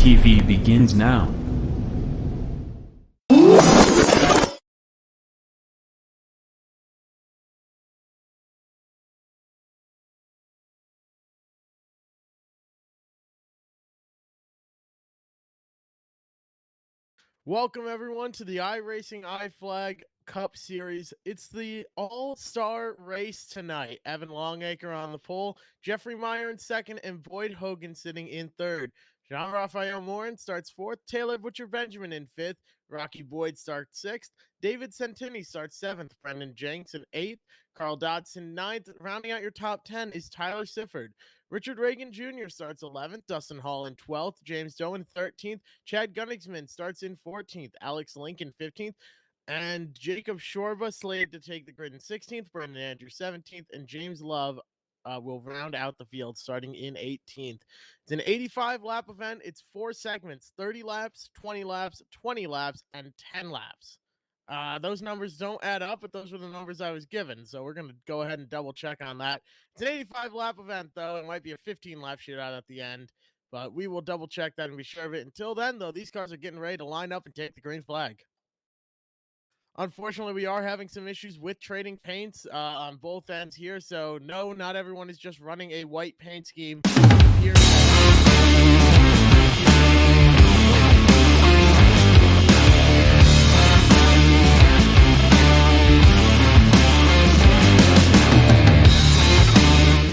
TV begins now. Welcome everyone to the IRacingIflag Cup Series. It's the all-star race tonight. Evan Longacre on the pole, Jeffrey Meyer in second, and Boyd Hogan sitting in third. Jean-Raphael Morin starts fourth, Taylor Butcher-Benjamin in fifth, Rocky Boyd starts sixth, David Santini starts seventh, Brendan Jenks in eighth, Carl Dodson ninth. Rounding out your top 10 is Tyler Sifford. Richard Reagan Jr. starts 11th, Dustin Hall in 12th, James Doe in 13th, Chad Gunningsman starts in 14th, Alex Lincoln 15th, and Jacob Shorba slated to take the grid in 16th, Brendan Andrew 17th, and James Love will round out the field starting in 18th. It's an 85-lap event. It's 4 segments, 30 laps, 20 laps, 20 laps, and 10 laps. Those numbers don't add up, but those were the numbers I was given, so we're going to go ahead and double check on that. It's an 85-lap event, though. It might be a 15-lap shootout at the end, but we will double check that and be sure of it. Until then, though, these cars are getting ready to line up and take the green flag. Unfortunately, we are having some issues with trading paints on both ends here, so no, not everyone is just running a white paint scheme. Here.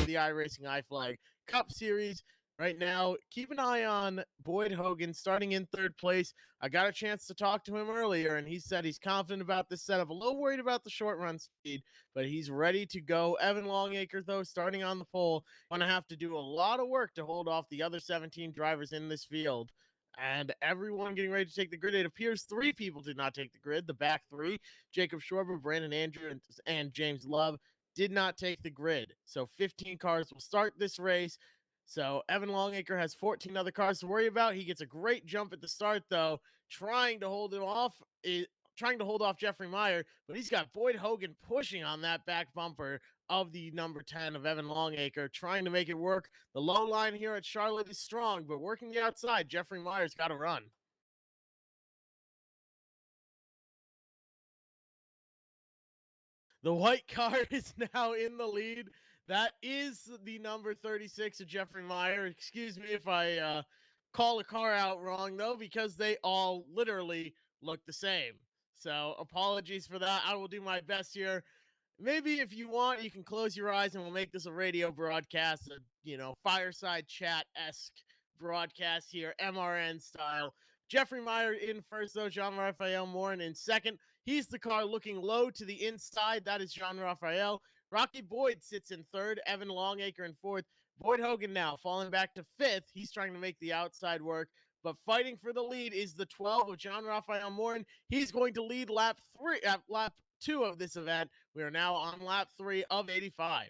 The IRacingIflag Cup Series. Right now, keep an eye on Boyd Hogan starting in third place. I got a chance to talk to him earlier, and he said he's confident about this setup. A little worried about the short run speed, but he's ready to go. Evan Longacre, though, starting on the pole, going to have to do a lot of work to hold off the other 17 drivers in this field. And everyone getting ready to take the grid. It appears 3 people did not take the grid. The back 3, Jacob Schwarber, Brandon Andrew, and James Love, did not take the grid. So 15 cars will start this race. So Evan Longacre has 14 other cars to worry about. He gets a great jump at the start, though, trying to hold off Jeffrey Meyer, but he's got Boyd Hogan pushing on that back bumper of the number 10 of Evan Longacre, trying to make it work. The low line here at Charlotte is strong, but working the outside, Jeffrey Meyer's got to run. The white car is now in the lead. That is the number 36 of Jeffrey Meyer. Excuse me if I call a car out wrong, though, because they all literally look the same. So apologies for that. I will do my best here. Maybe if you want, you can close your eyes and we'll make this a radio broadcast, a fireside chat-esque broadcast here, MRN style. Jeffrey Meyer in first, though. Jean-Raphael Morin in second. He's the car looking low to the inside. That is Jean-Raphael. Rocky Boyd sits in third. Evan Longacre in fourth. Boyd Hogan now falling back to fifth. He's trying to make the outside work. But fighting for the lead is the 12 of Jean-Raphael Morin. He's going to lead lap 2 of this event. We are now on lap 3 of 85.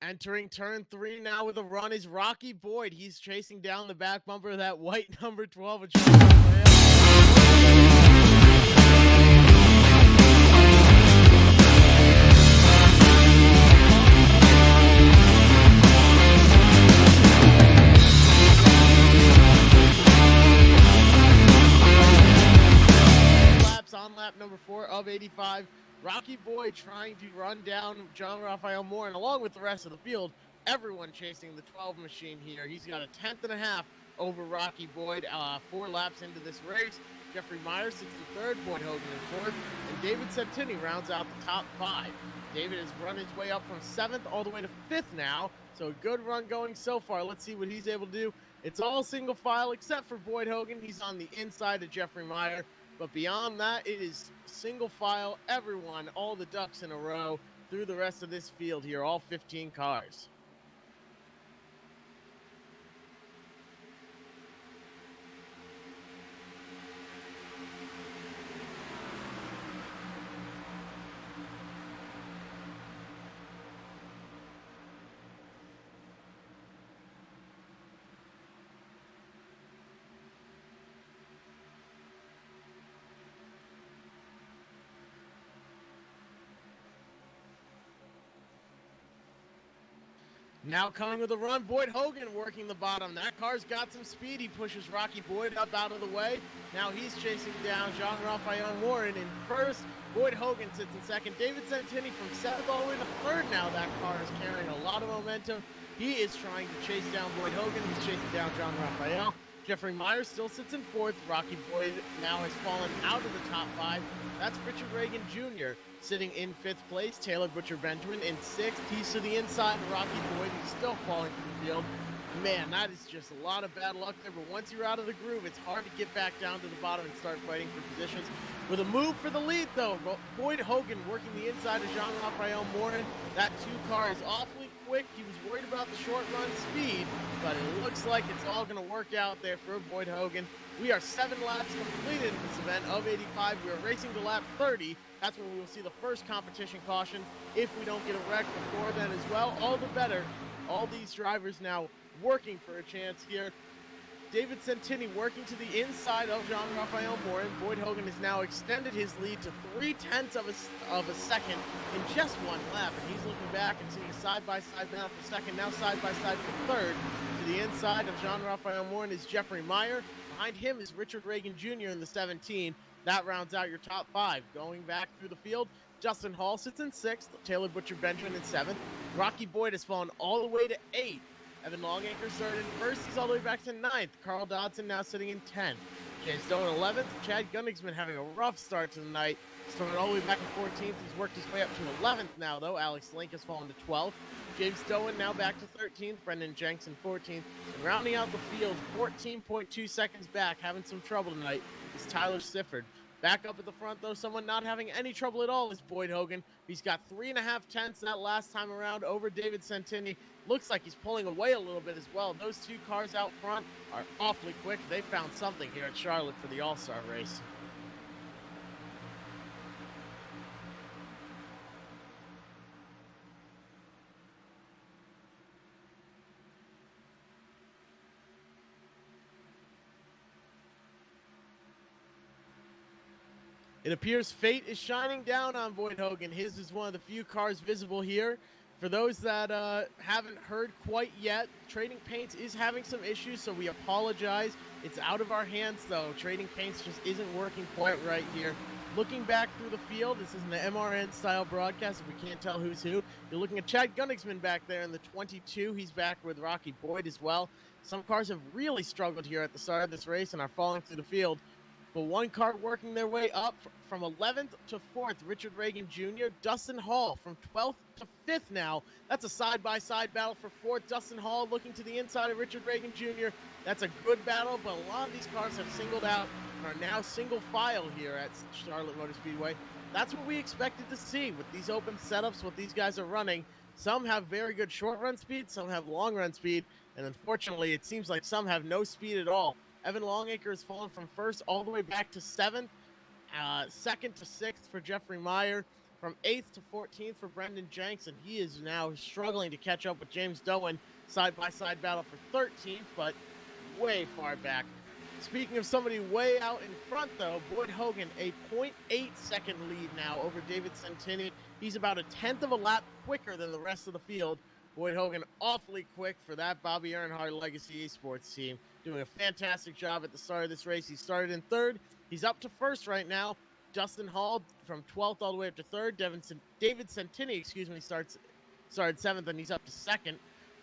Entering turn 3 now with a run is Rocky Boyd. He's chasing down the back bumper of that white number 12 of Jean-Raphael. On lap number 4 of 85. Rocky Boyd trying to run down Jean-Raphael Morin along with the rest of the field. Everyone chasing the 12 machine here. He's got a 10th and a half over Rocky Boyd 4 laps into this race. Jeffrey Meyer sits in third, Boyd Hogan in fourth, and David Santini rounds out the top 5. David has run his way up from 7th all the way to 5th now, so a good run going so far. Let's see what he's able to do. It's all single file except for Boyd Hogan. He's on the inside of Jeffrey Meyer. But beyond that, it is single file, everyone, all the ducks in a row through the rest of this field here, all 15 cars. Now coming with a run, Boyd Hogan working the bottom. That car's got some speed. He pushes Rocky Boyd up out of the way. Now he's chasing down Jean-Raphael Warren in first. Boyd Hogan sits in second. David Santini from seventh all the way to third now. That car is carrying a lot of momentum. He is trying to chase down Boyd Hogan. He's chasing down Jean-Raphael. Jeffrey Meyer still sits in fourth. Rocky Boyd now has fallen out of the top five. That's Richard Reagan Jr. sitting in fifth place. Taylor Butcher Benjamin in sixth. He's to the inside of Rocky Boyd. He's still falling from the field. Man, that is just a lot of bad luck there, but once you're out of the groove, it's hard to get back down to the bottom and start fighting for positions. With a move for the lead, though, Boyd Hogan working the inside of Jean-Raphael Morin. That two-car is awfully quick. He was worried about the short-run speed, but it looks like it's all going to work out there for Boyd Hogan. We are 7 laps completed in this event of 85. We are racing to lap 30. That's when we will see the first competition caution. If we don't get a wreck before then as well, all the better. All these drivers now working for a chance here. David Santini working to the inside of Jean-Raphael Morin. Boyd Hogan has now extended his lead to 0.3 of a second in just one lap, and he's looking back and seeing a side-by-side battle for second, now side-by-side for third. To the inside of Jean-Raphael Morin is Jeffrey Meyer. Behind him is Richard Reagan Jr. in the 17. That rounds out your top 5. Going back through the field, Justin Hall sits in 6th, Taylor Butcher Benjamin in 7th. Rocky Boyd has fallen all the way to 8th. Evan Longacre started in 1st, he's all the way back to 9th. Carl Dodson now sitting in 10th. James Stone 11th. Chad Gunning's been having a rough start to the night. Started all the way back in 14th. He's worked his way up to 11th now, though. Alex Link has fallen to 12th. James Stowen now back to 13th. Brendan Jenks in 14th. And rounding out the field, 14.2 seconds back, having some trouble tonight, is Tyler Sifford. Back up at the front, though, someone not having any trouble at all is Boyd Hogan. He's got 3.5 tenths that last time around over David Santini. Looks like he's pulling away a little bit as well. Those two cars out front are awfully quick. They found something here at Charlotte for the All-Star race. It appears fate is shining down on Boyd Hogan. His is one of the few cars visible here. For those that haven't heard quite yet, Trading Paints is having some issues, so we apologize. It's out of our hands, though. Trading Paints just isn't working quite right here. Looking back through the field, this isn't an MRN-style broadcast if we can't tell who's who. You're looking at Chad Gunningsman back there in the 22. He's back with Rocky Boyd as well. Some cars have really struggled here at the start of this race and are falling through the field. But one car working their way up from 11th to 4th, Richard Reagan Jr. Dustin Hall from 12th to 5th now. That's a side-by-side battle for 4th. Dustin Hall looking to the inside of Richard Reagan Jr. That's a good battle, but a lot of these cars have singled out and are now single file here at Charlotte Motor Speedway. That's what we expected to see with these open setups, what these guys are running. Some have very good short-run speed, some have long-run speed, and unfortunately, it seems like some have no speed at all. Evan Longacre has fallen from 1st all the way back to 7th, 2nd to 6th for Jeffrey Meyer, from 8th to 14th for Brendan Jenks, and he is now struggling to catch up with James Dowen. Side-by-side battle for 13th, but way far back. Speaking of somebody way out in front, though, Boyd Hogan, a 0.8 second lead now over David Santini. He's about a 1/10 of a lap quicker than the rest of the field. Boyd Hogan awfully quick for that Bobby Earnhardt Legacy Esports team. Doing a fantastic job at the start of this race. He started in 3rd. He's up to 1st right now. Dustin Hall from 12th all the way up to 3rd. David Santini, started 7th, and he's up to 2nd.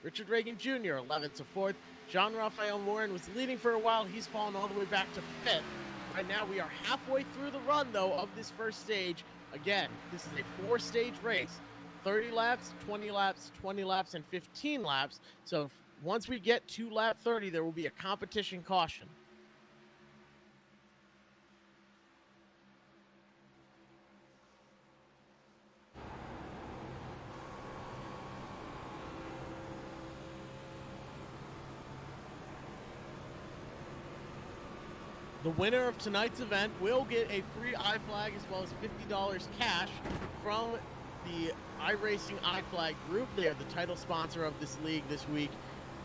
Richard Reagan Jr., 11th to 4th. Jean-Raphael Morin was leading for a while. He's fallen all the way back to 5th. Right now, we are halfway through the run, though, of this first stage. Again, this is a 4-stage race. 30 laps, 20 laps, 20 laps, and 15 laps. So once we get to lap 30, there will be a competition caution. The winner of tonight's event will get a free iFlag as well as $50 cash from the IRacingIflag group. They are the title sponsor of this league this week.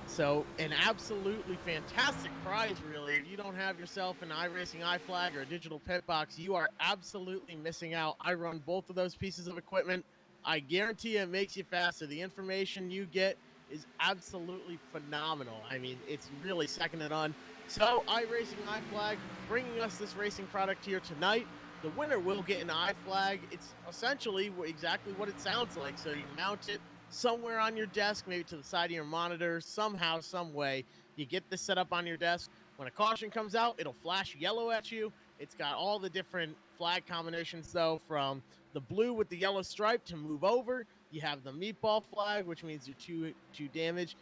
So an absolutely fantastic prize, really. If you don't have yourself an iRacingIflag or a digital pit box, you are absolutely missing out. I run both of those pieces of equipment. I guarantee it makes you faster. The information you get is absolutely phenomenal. I mean, it's really second to none. So, IRacingIflag bringing us this racing product here tonight. The winner will get an iFlag. It's essentially exactly what it sounds like. So you mount it somewhere on your desk, maybe to the side of your monitor, somehow, some way. You get this set up on your desk. When a caution comes out, it'll flash yellow at you. It's got all the different flag combinations, though, from the blue with the yellow stripe to move over. You have the meatball flag, which means you're too damaged.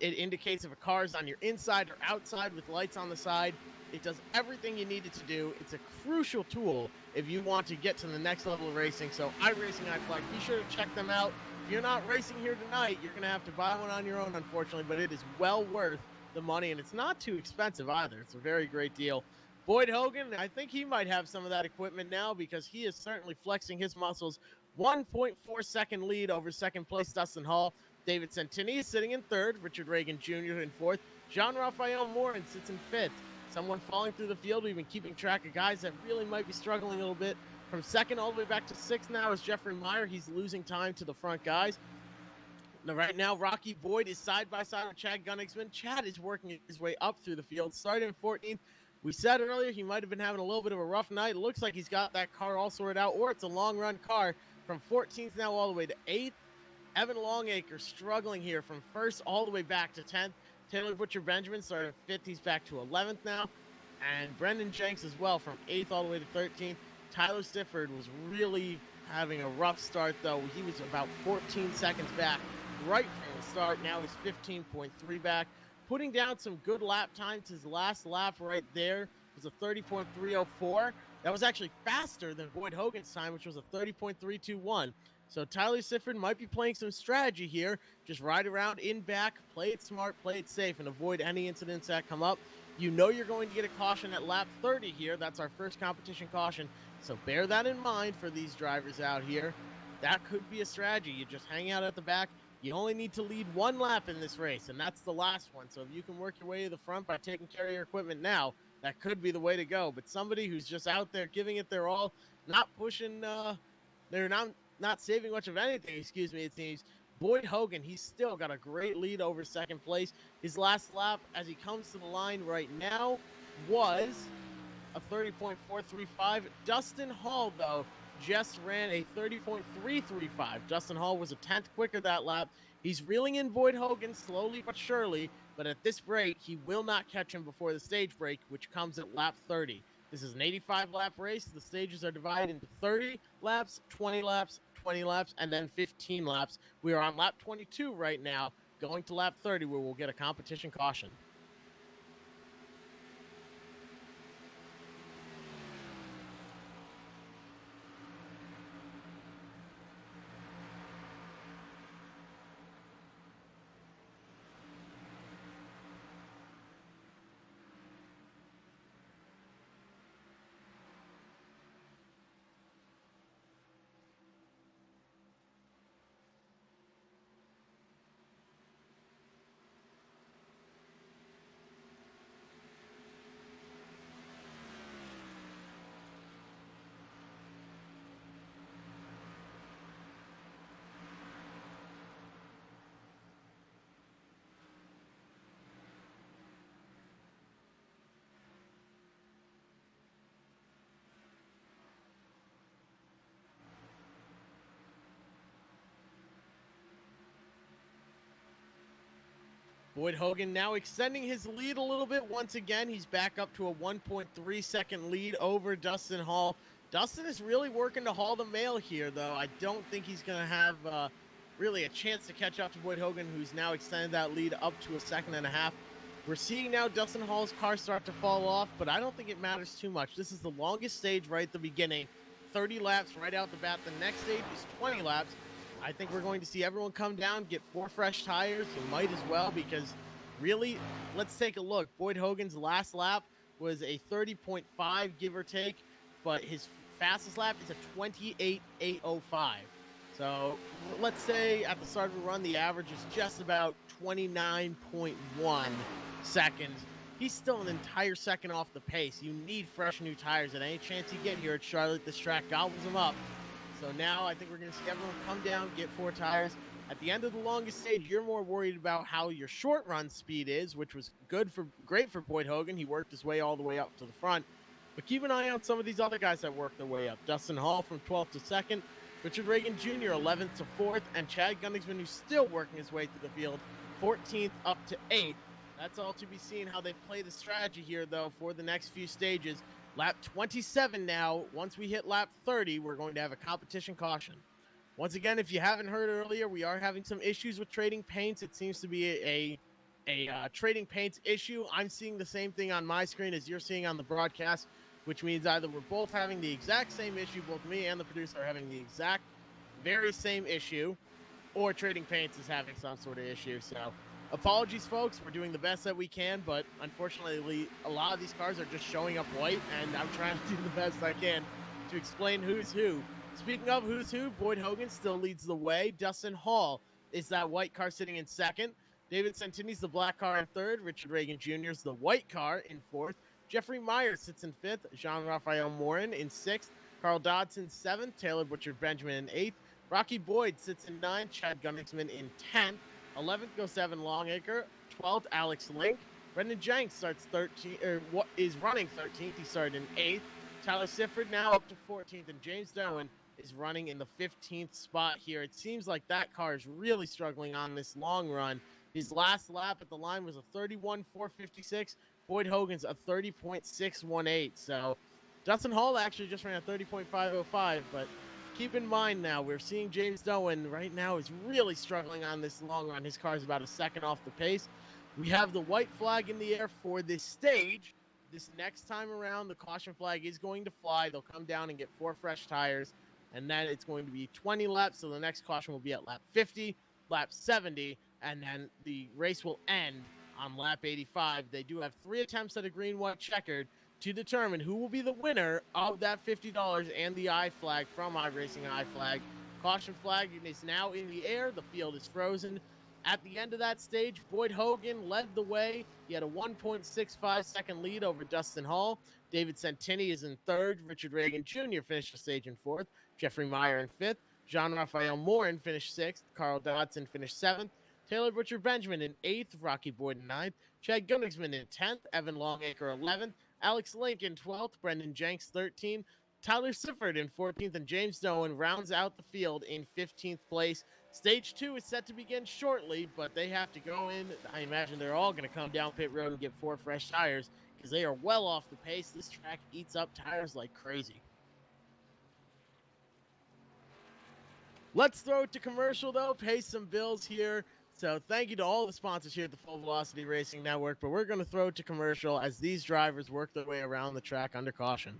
It indicates if a car is on your inside or outside with lights on the side. It does everything you need it to do. It's a crucial tool if you want to get to the next level of racing. So IRacingIflag, be sure to check them out. If you're not racing here tonight, you're going to have to buy one on your own, unfortunately, but it is well worth the money, and it's not too expensive either. It's a very great deal. Boyd Hogan, I think he might have some of that equipment now because he is certainly flexing his muscles. 1.4 second lead over second place Dustin Hall. David Santini is sitting in third. Richard Reagan Jr. in fourth. Jean-Raphael Morin sits in fifth. Someone falling through the field. We've been keeping track of guys that really might be struggling a little bit. From second all the way back to sixth now is Jeffrey Meyer. He's losing time to the front guys. Now, right now, Rocky Boyd is side by side with Chad Gunningsman. Chad is working his way up through the field, starting in 14th. We said earlier he might have been having a little bit of a rough night. It looks like he's got that car all sorted out, or it's a long-run car. From 14th now all the way to 8th. Evan Longacre struggling here from first all the way back to 10th. Taylor Butcher-Benjamin started 5th. He's back to 11th now. And Brendan Jenks as well from 8th all the way to 13th. Tyler Stifford was really having a rough start, though. He was about 14 seconds back right from the start. Now he's 15.3 back. Putting down some good lap times. His last lap right there was a 30.304. That was actually faster than Boyd Hogan's time, which was a 30.321. So Tyler Sifford might be playing some strategy here. Just ride around in back, play it smart, play it safe, and avoid any incidents that come up. You know you're going to get a caution at lap 30 here. That's our first competition caution. So bear that in mind for these drivers out here. That could be a strategy. You just hang out at the back. You only need to lead one lap in this race, and that's the last one. So if you can work your way to the front by taking care of your equipment now, that could be the way to go. But somebody who's just out there giving it their all, not pushing, they're not saving much of anything, it seems. Boyd Hogan, he's still got a great lead over second place. His last lap, as he comes to the line right now, was a 30.435. Dustin Hall, though, just ran a 30.335. Dustin Hall was a 10th quicker that lap. He's reeling in Boyd Hogan slowly but surely, but at this rate, he will not catch him before the stage break, which comes at lap 30. This is an 85-lap race. The stages are divided into 30 laps, 20 laps, 20 laps, and then 15 laps. We are on lap 22 right now, going to lap 30, where we'll get a competition caution. Boyd Hogan now extending his lead a little bit. Once again, he's back up to a 1.3 second lead over Dustin Hall. Dustin is really working to haul the mail here, though. I don't think he's going to have really a chance to catch up to Boyd Hogan, who's now extended that lead up to a second and a half. We're seeing now Dustin Hall's car start to fall off, but I don't think it matters too much. This is the longest stage right at the beginning. 30 laps right out the bat. The next stage is 20 laps. I think we're going to see everyone come down, get 4 fresh tires. You might as well, because really, let's take a look. Boyd Hogan's last lap was a 30.5, give or take, but his fastest lap is a 28.805. So let's say at the start of the run, the average is just about 29.1 seconds. He's still an entire second off the pace. You need fresh new tires at any chance you get here at Charlotte. This track gobbles them up. So now I think we're going to see everyone come down, get 4 tires. At the end of the longest stage, you're more worried about how your short run speed is, which was great for Boyd Hogan. He worked his way all the way up to the front. But keep an eye on some of these other guys that worked their way up. Dustin Hall from 12th to 2nd, Richard Reagan Jr. 11th to 4th, and Chad Gunningsman, who's still working his way through the field, 14th up to 8th. That's all to be seen how they play the strategy here, though, for the next few stages. Lap 27 now. Once we hit lap 30, we're going to have a competition caution. Once again, if you haven't heard earlier, we are having some issues with trading paints. It seems to be a trading paints issue. I'm seeing the same thing on my screen as you're seeing on the broadcast, which means either we're both having the exact same issue, both me and the producer are having the exact very same issue, or trading paints is having some sort of issue. So apologies, folks. We're doing the best that we can, but unfortunately, a lot of these cars are just showing up white, and I'm trying to do the best I can to explain who's who. Speaking of who's who, Boyd Hogan still leads the way. Dustin Hall is that white car sitting in 2nd. David Santini's the black car in 3rd. Richard Reagan Jr. is the white car in 4th. Jeffrey Myers sits in 5th. Jean-Raphael Morin in 6th. Carl Dodson 7th. Taylor Butcher Benjamin in 8th. Rocky Boyd sits in 9th. Chad Gunningsman in 10th. 11th goes to Evan Longacre. 12th, Alex Link. Brendan Jenks starts 13, or what is running 13th. He started in 8th. Tyler Sifford now up to 14th, and James Dowen is running in the 15th spot here. It seems like that car is really struggling on this long run. His last lap at the line was a 31.456. Boyd Hogan's a 30.618. So Dustin Hall actually just ran a 30.505, but keep in mind now, we're seeing James Dowen right now is really struggling on this long run. His car is about a second off the pace. We have the white flag in the air for this stage. This next time around, the caution flag is going to fly. They'll come down and get 4 fresh tires, and then it's going to be 20 laps. So the next caution will be at lap 50, lap 70, and then the race will end on lap 85. They do have 3 attempts at a green, white, checkered to determine who will be the winner of that $50 and the I flag from IRacingIflag. Caution flag is now in the air. The field is frozen. At the end of that stage, Boyd Hogan led the way. He had a 1.65 second lead over Dustin Hall. David Santini is in 3rd. Richard Reagan Jr. finished the stage in 4th. Jeffrey Meyer in 5th. Jean-Raphael Morin finished 6th. Carl Dodson finished 7th. Taylor Butcher Benjamin in 8th. Rocky Boyd in 9th. Chad Gunningsman in 10th. Evan Longacre 11th. Alex Link in 12th. Brendan Jenks 13th. Tyler Sifford in 14th. And James Dowen rounds out the field in 15th place. Stage 2 is set to begin shortly, but they have to go in. I imagine they're all going to come down pit road and get 4 fresh tires because they are well off the pace. This track eats up tires like crazy. Let's throw it to commercial, though. Pay some bills here. So thank you to all the sponsors here at the Full Velocity Racing Network. But we're going to throw it to commercial as these drivers work their way around the track under caution.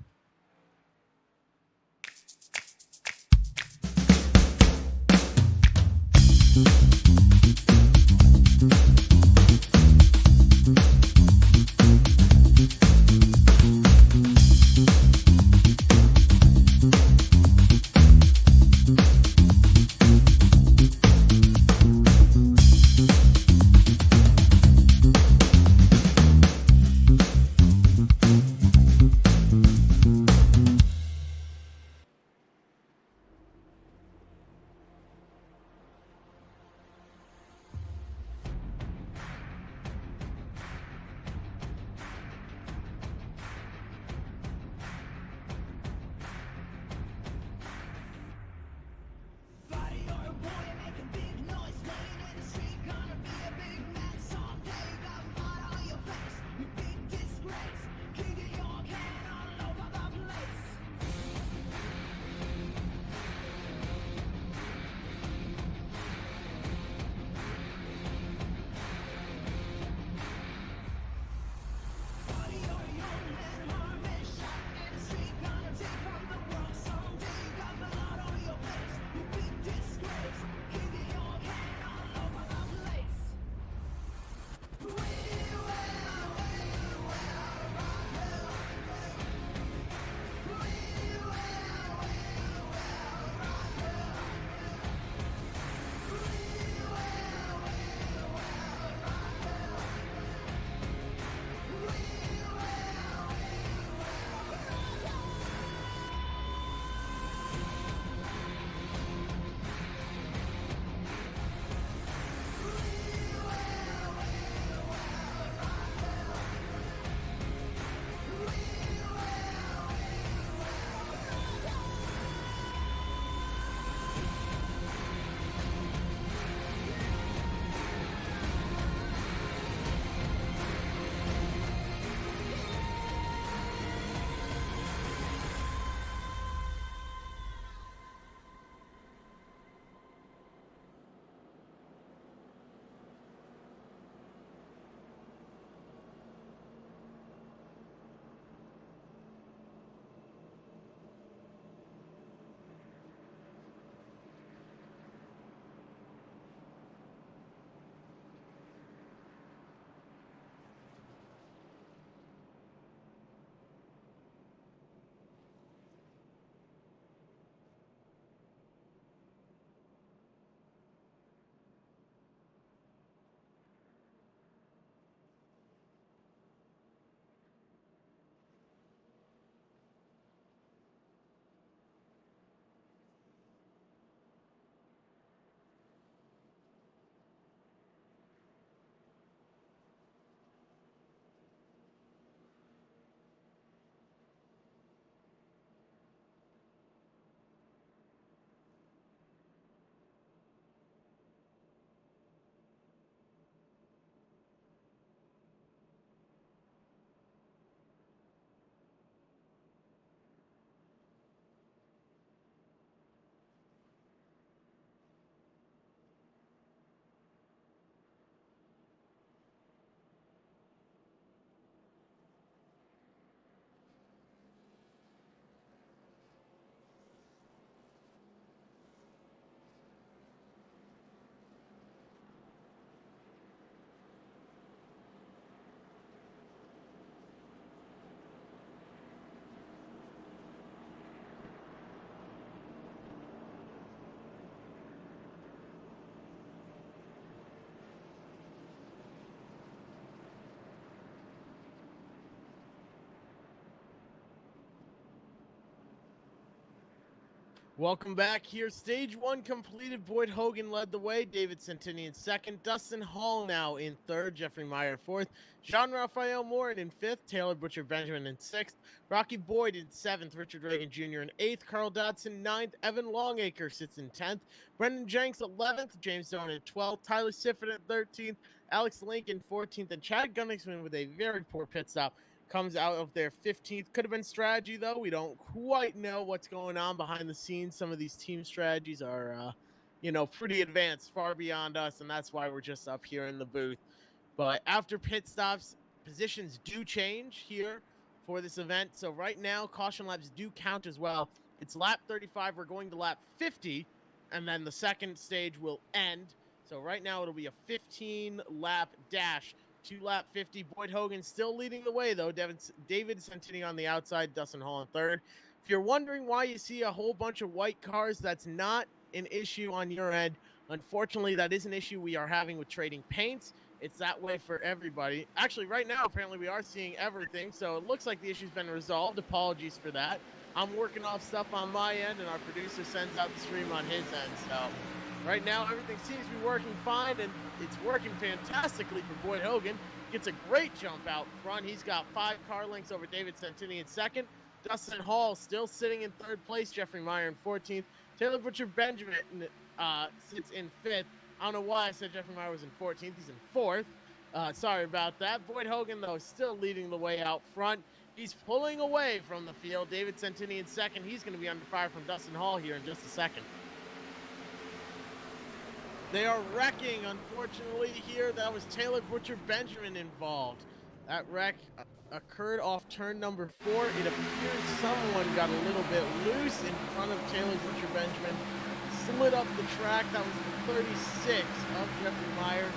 Welcome back here. Stage one completed. Boyd Hogan led the way. Davidson in second. Dustin Hall now in third. Jeffrey Meyer fourth. Jean Raphael Moore in fifth. Taylor Butcher Benjamin in sixth. Rocky Boyd in seventh. Richard Reagan Jr. in eighth. Carl Dodson ninth. Evan Longacre sits in 10th. Brendan Jenks 11th. James Stone in 12th. Tyler Sifford at 13th. Alex Lincoln 14th. And Chad Gunningsman with a very poor pit stop comes out of their 15th. Could have been strategy, though. We don't quite know what's going on behind the scenes. Some of these team strategies are, pretty advanced, far beyond us, and that's why we're just up here in the booth. But after pit stops, positions do change here for this event. So right now, caution laps do count as well. It's lap 35. We're going to lap 50, and then the second stage will end. So right now, it'll be a 15-lap dash to lap 50. Boyd Hogan still leading the way, though. David Santini on the outside, Dustin Hall in third. If you're wondering why you see a whole bunch of white cars, that's not an issue on your end. Unfortunately, that is an issue we are having with trading paints. It's that way for everybody. Actually, right now, apparently, we are seeing everything, so it looks like the issue's been resolved. Apologies for that. I'm working off stuff on my end, and our producer sends out the stream on his end, so right now, everything seems to be working fine, and it's working fantastically for Boyd Hogan. Gets a great jump out front. He's got 5 car lengths over David Santini in second. Dustin Hall still sitting in third place. Jeffrey Meyer in 14th. Taylor Butcher Benjamin sits in 5th. I don't know why I said Jeffrey Meyer was in 14th. He's in 4th. Sorry about that. Boyd Hogan, though, still leading the way out front. He's pulling away from the field. David Santini in second. He's going to be under fire from Dustin Hall here in just a second. They are wrecking, unfortunately, here. That was Taylor Butcher Benjamin involved. That wreck occurred off turn number 4. It appears someone got a little bit loose in front of Taylor Butcher Benjamin. Slid up the track. That was the 36 of Jeffrey Meyer.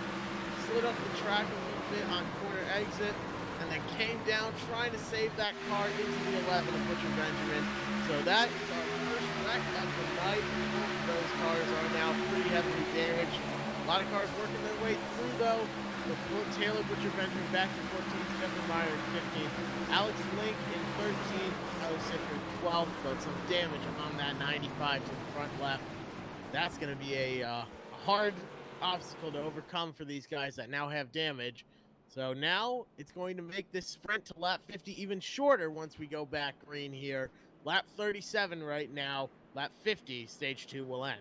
Slid up the track a little bit on corner exit, and then came down trying to save that car into the 11 of Butcher Benjamin. So that is our first wreck of the night. Those cars are now pretty heavily damaged. A lot of cars working their way through, though. We'll put Taylor Butcher Benjamin back to 14th, Jeffrey Meyer in 15th, Alex Link in 13th, Tyler Sifford in 12th, but some damage on that 95 to the front left. That's going to be a hard obstacle to overcome for these guys that now have damage. So now it's going to make this sprint to lap 50 even shorter once we go back green here. Lap 37 right now. Lap 50, stage 2 will end.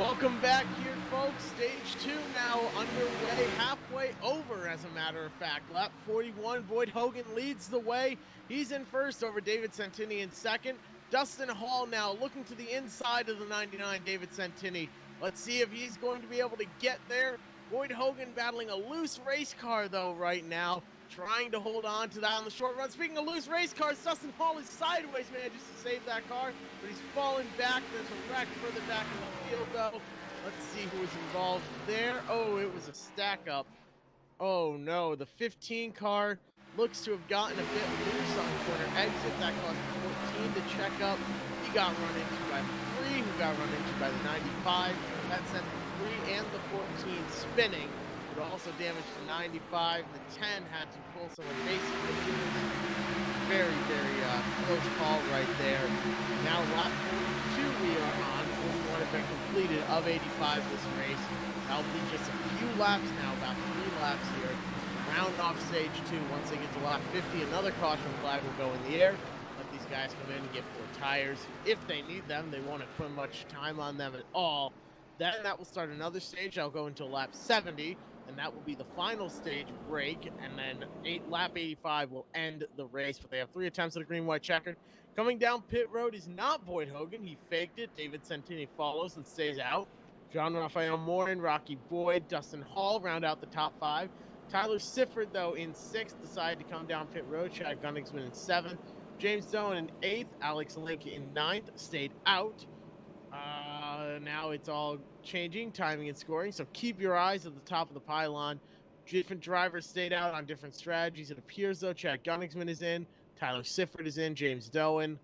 Welcome back here, folks. Stage 2 now underway, halfway over, as a matter of fact. Lap 41, Boyd Hogan leads the way. He's in first over David Santini in second. Dustin Hall now looking to the inside of the 99, David Santini. Let's see if he's going to be able to get there. Boyd Hogan battling a loose race car, though, right now. Trying to hold on to that on the short run. Speaking of loose race cars, Dustin Hall is sideways, manages to save that car, but he's falling back. There's a wreck further back in the field, though. Let's see who was involved there. Oh, it was a stack up. Oh no, the 15 car looks to have gotten a bit loose on the corner exit. That caused 14 to check up. He got run into by the 3, who got run into by the 95. That sent the 3 and the 14 spinning. But also damaged the 95. The 10 had to pull someone basically. Very, very close call right there. Now lap 42 we are on. 41 have been completed of 85 this race. That'll be just a few laps now, about 3 laps here. Round off stage 2. Once they get to lap 50, another caution flag will go in the air. Let these guys come in and get 4 tires. If they need them, they won't have put much time on them at all. Then that will start another stage. I'll go until lap 70. And that will be the final stage break, and then lap 85 will end the race. But they have 3 attempts at a green-white checkered. Coming down pit road is not Boyd Hogan. He faked it. David Santini follows and stays out. John Raphael Morin, Rocky Boyd, Dustin Hall round out the top 5. Tyler Sifford, though, in 6th, decided to come down pit road. Chad Gunningsman in 7th. James Doan in 8th. Alex Link in 9th, stayed out. Now it's all changing, timing and scoring, so keep your eyes at the top of the pylon. Different drivers stayed out on different strategies. It appears, though, Chad Gunningsman is in, Tyler Sifford is in, James Doan.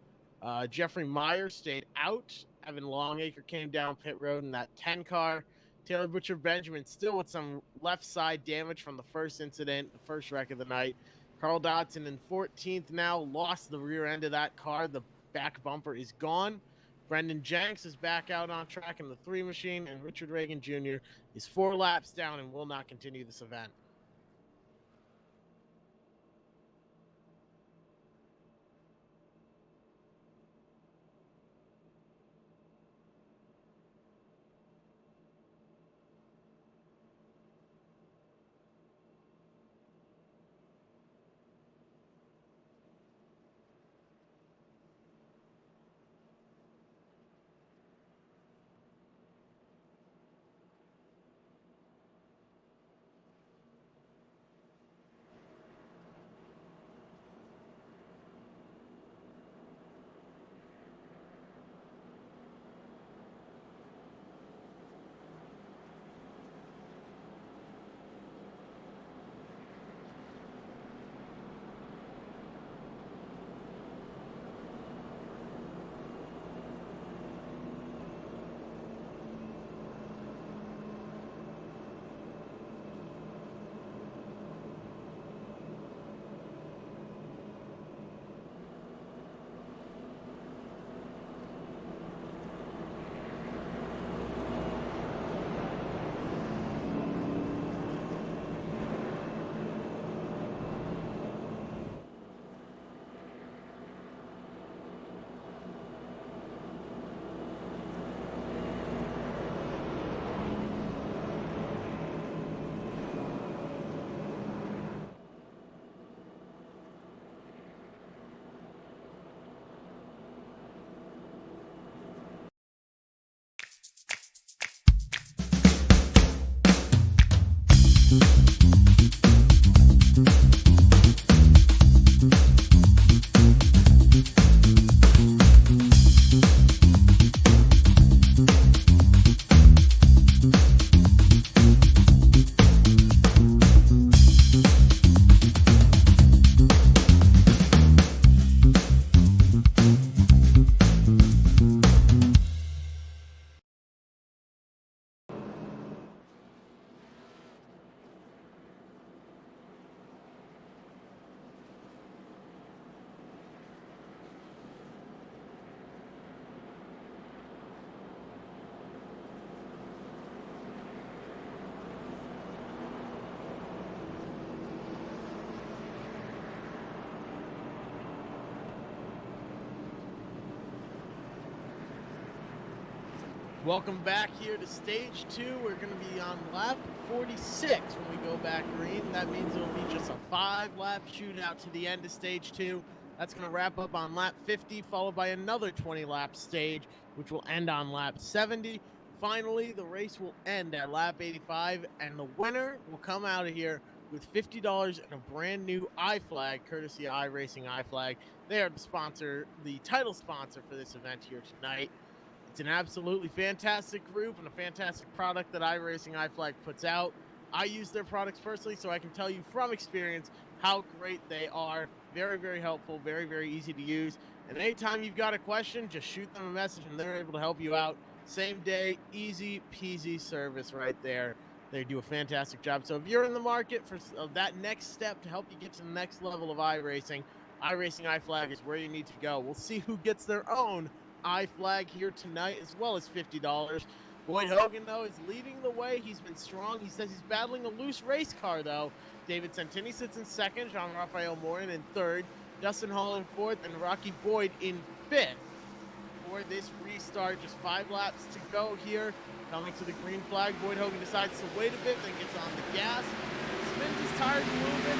Jeffrey Meyer stayed out. Evan Longacre came down pit road in that 10 car. Taylor Butcher Benjamin still with some left side damage from the first incident, the first wreck of the night. Carl Dodson in 14th now, lost the rear end of that car. The back bumper is gone. Brendan Jenks is back out on track in the 3 machine, and Richard Reagan Jr. is 4 laps down and will not continue this event. Welcome back here to stage 2. We're going to be on lap 46 when we go back green. That means it'll be just a 5-lap shootout to the end of stage 2. That's going to wrap up on lap 50, followed by another 20-lap stage, which will end on lap 70. Finally, the race will end at lap 85, and the winner will come out of here with $50 and a brand new iFlag, courtesy of iRacingIflag. They are the title sponsor for this event here tonight. It's an absolutely fantastic group and a fantastic product that iRacingIflag puts out. I use their products personally, so I can tell you from experience how great they are. Very, very helpful, very, very easy to use. And anytime you've got a question, just shoot them a message and they're able to help you out. Same day, easy peasy service right there. They do a fantastic job. So if you're in the market for that next step to help you get to the next level of iRacing, iRacingIflag is where you need to go. We'll see who gets their own iFlag here tonight, as well as $50. Boyd Hogan, though, is leading the way. He's been strong. He says he's battling a loose race car, though. Davidson sits in second, Jean-Raphael Morin in third, Dustin Hall in fourth, and Rocky Boyd in fifth. For this restart, just 5 laps to go here. Coming to the green flag, Boyd Hogan decides to wait a bit, then gets on the gas, spins his tires a little bit,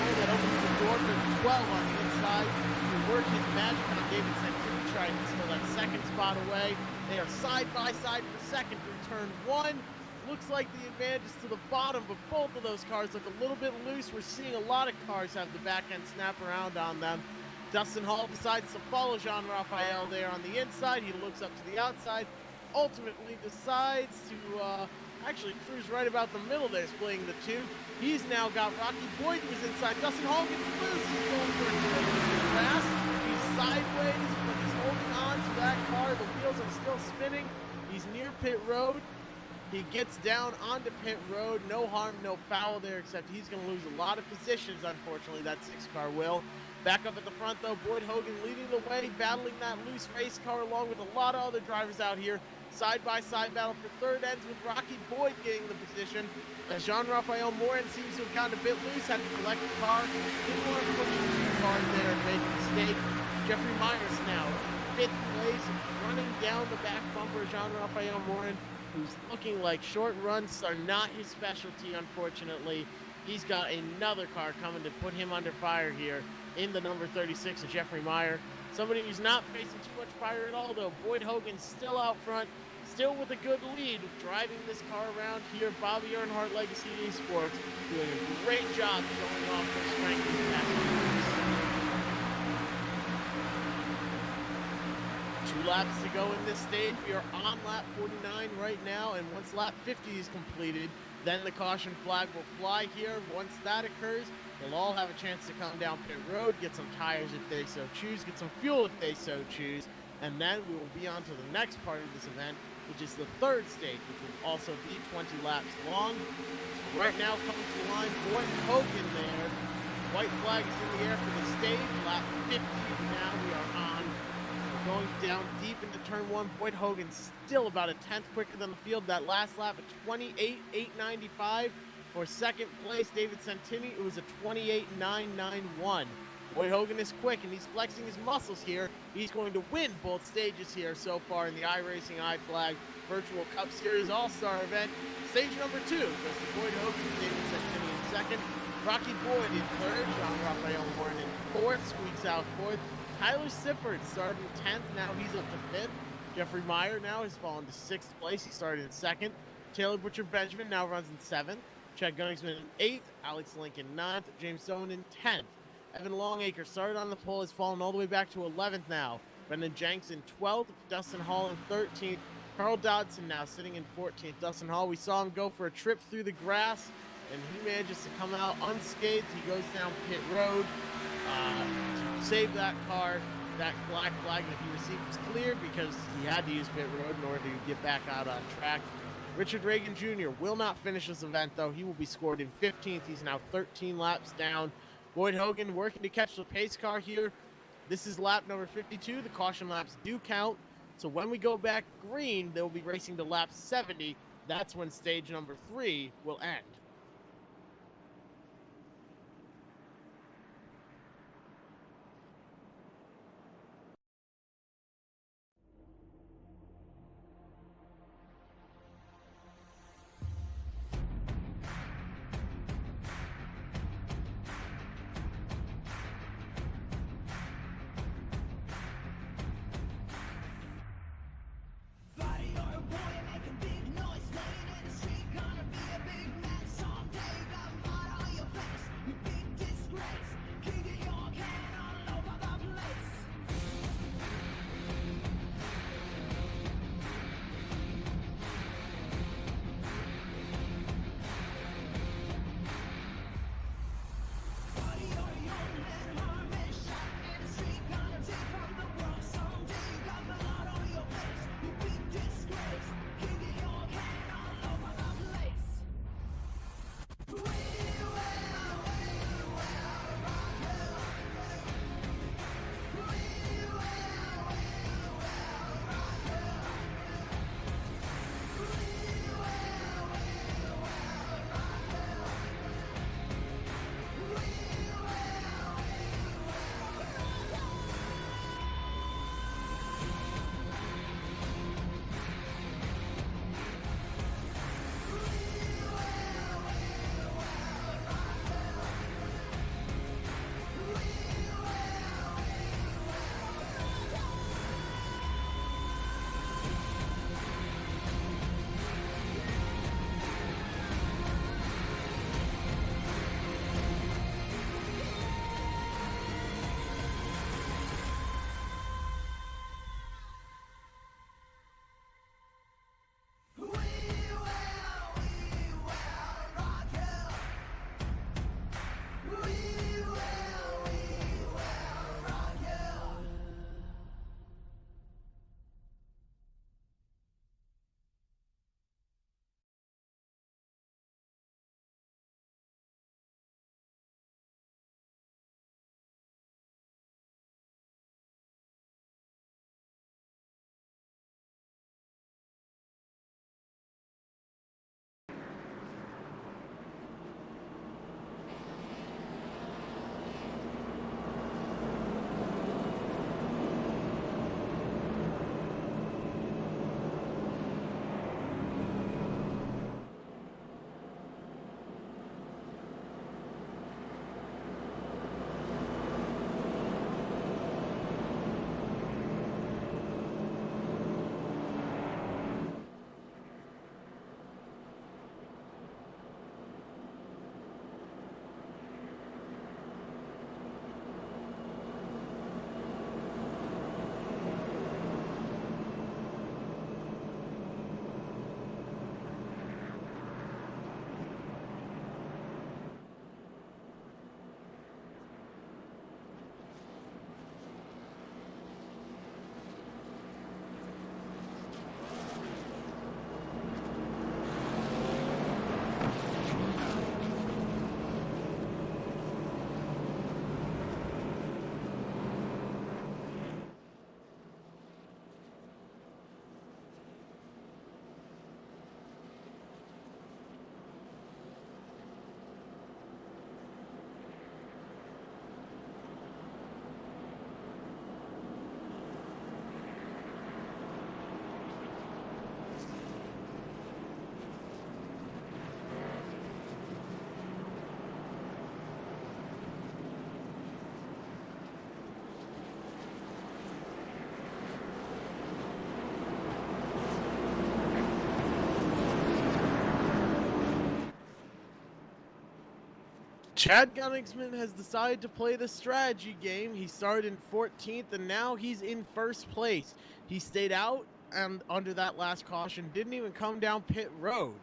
that opens the door for 12 on the inside to work his magic on Davidson. Trying to steal that second spot away. They are side by side for second through turn 1. Looks like the advantage is to the bottom, but both of those cars look a little bit loose. We're seeing a lot of cars have the back end snap around on them. Dustin Hall decides to follow Jean-Raphael there on the inside. He looks up to the outside, ultimately decides to actually cruise right about the middle there, splitting the two. He's now got Rocky Boyd who's inside. Dustin Hall gets loose. He's going for a trip through the grass. He's sideways, but he's holding on to that car. The wheels are still spinning. He's near pit road. He gets down onto pit road. No harm, no foul there, except he's going to lose a lot of positions, unfortunately, that 6-car will. Back up at the front, though, Boyd Hogan leading the way, battling that loose race car along with a lot of other drivers out here. Side-by-side battle for third ends with Rocky Boyd getting the position. As Jean-Raphael Morin seems to have gotten a bit loose, had to collect the car. Didn't want to push him too hard there and make a mistake. Jeffrey Myers now, 5th place, running down the back bumper of Jean-Raphael Morin, who's looking like short runs are not his specialty, unfortunately. He's got another car coming to put him under fire here in the number 36 of Jeffrey Meyer. Somebody who's not facing too much fire at all, though. Boyd Hogan still out front, still with a good lead, driving this car around here. Bobby Earnhardt Legacy Esports doing a great job showing off their strength in the past few weeks. 2 laps to go in this stage. We are on lap 49 right now, and once lap 50 is completed, then the caution flag will fly here. Once that occurs, they'll all have a chance to come down pit road, get some tires if they so choose, get some fuel if they so choose, and then we will be on to the next part of this event, which is the 3rd stage, which will also be 20 laps long. Right now, coming to the line, Boyd Hogan there. White flag is in the air for the stage. Lap 50 now we are on. We're going down deep into turn 1. Boyd Hogan still about a 10th quicker than the field. That last lap at 28.895. For second place, David Santini, it was a 28.991. Boyd Hogan is quick, and he's flexing his muscles here. He's going to win both stages here so far in the iRacingIflag Virtual Cup Series All-Star event. Stage number 2 goes to Boyd Hogan, David Santini in second. Rocky Boyd in third, Jean-Raphael Morin in fourth, squeaks out fourth. Tyler Sifford started in 10th, now he's up to 5th. Jeffrey Meyer now has fallen to 6th place, he started in 2nd. Taylor Butcher-Benjamin now runs in 7th. Chad Gunningsman in 8th, Alex Lincoln 9th, James Stone in 10th. Evan Longacre started on the pole, has fallen all the way back to 11th now. Brendan Jenks in 12th, Dustin Hall in 13th. Carl Dodson now sitting in 14th. Dustin Hall, we saw him go for a trip through the grass, and he manages to come out unscathed. He goes down pit road to save that car. That black flag that he received was cleared because he had to use pit road in order to get back out on track. Richard Reagan Jr. will not finish this event, though. He will be scored in 15th. He's now 13 laps down. Boyd Hogan working to catch the pace car here. This is lap number 52. The caution laps do count. So when we go back green, they'll be racing to lap 70. That's when stage number 3 will end. Chad Gunningsman has decided to play the strategy game. He started in 14th and now he's in first place. He stayed out and under that last caution, didn't even come down pit road.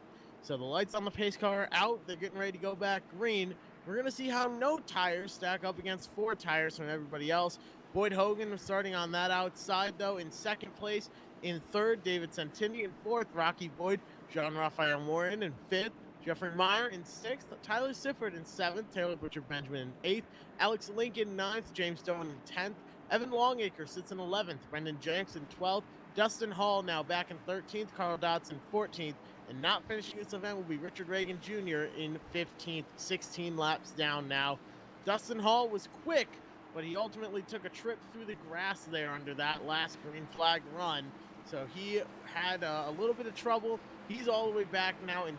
So the lights on the pace car are out. They're getting ready to go back green. We're going to see how no tires stack up against 4 tires from everybody else. Boyd Hogan was starting on that outside, though, in second place. In third, Davidson. In fourth, Rocky Boyd. Jean-Raphael Morin in fifth. Jeffrey Meyer in sixth, Tyler Sifford in seventh, Taylor Butcher Benjamin in eighth, Alex Lincoln ninth, James Stone in 10th, Evan Longacre sits in 11th, Brendan Jenks in 12th, Dustin Hall now back in 13th, Carl Dodson 14th, and not finishing this event will be Richard Reagan Jr. in 15th, 16 laps down now. Dustin Hall was quick, but he ultimately took a trip through the grass there under that last green flag run, so he had a little bit of trouble. He's all the way back now in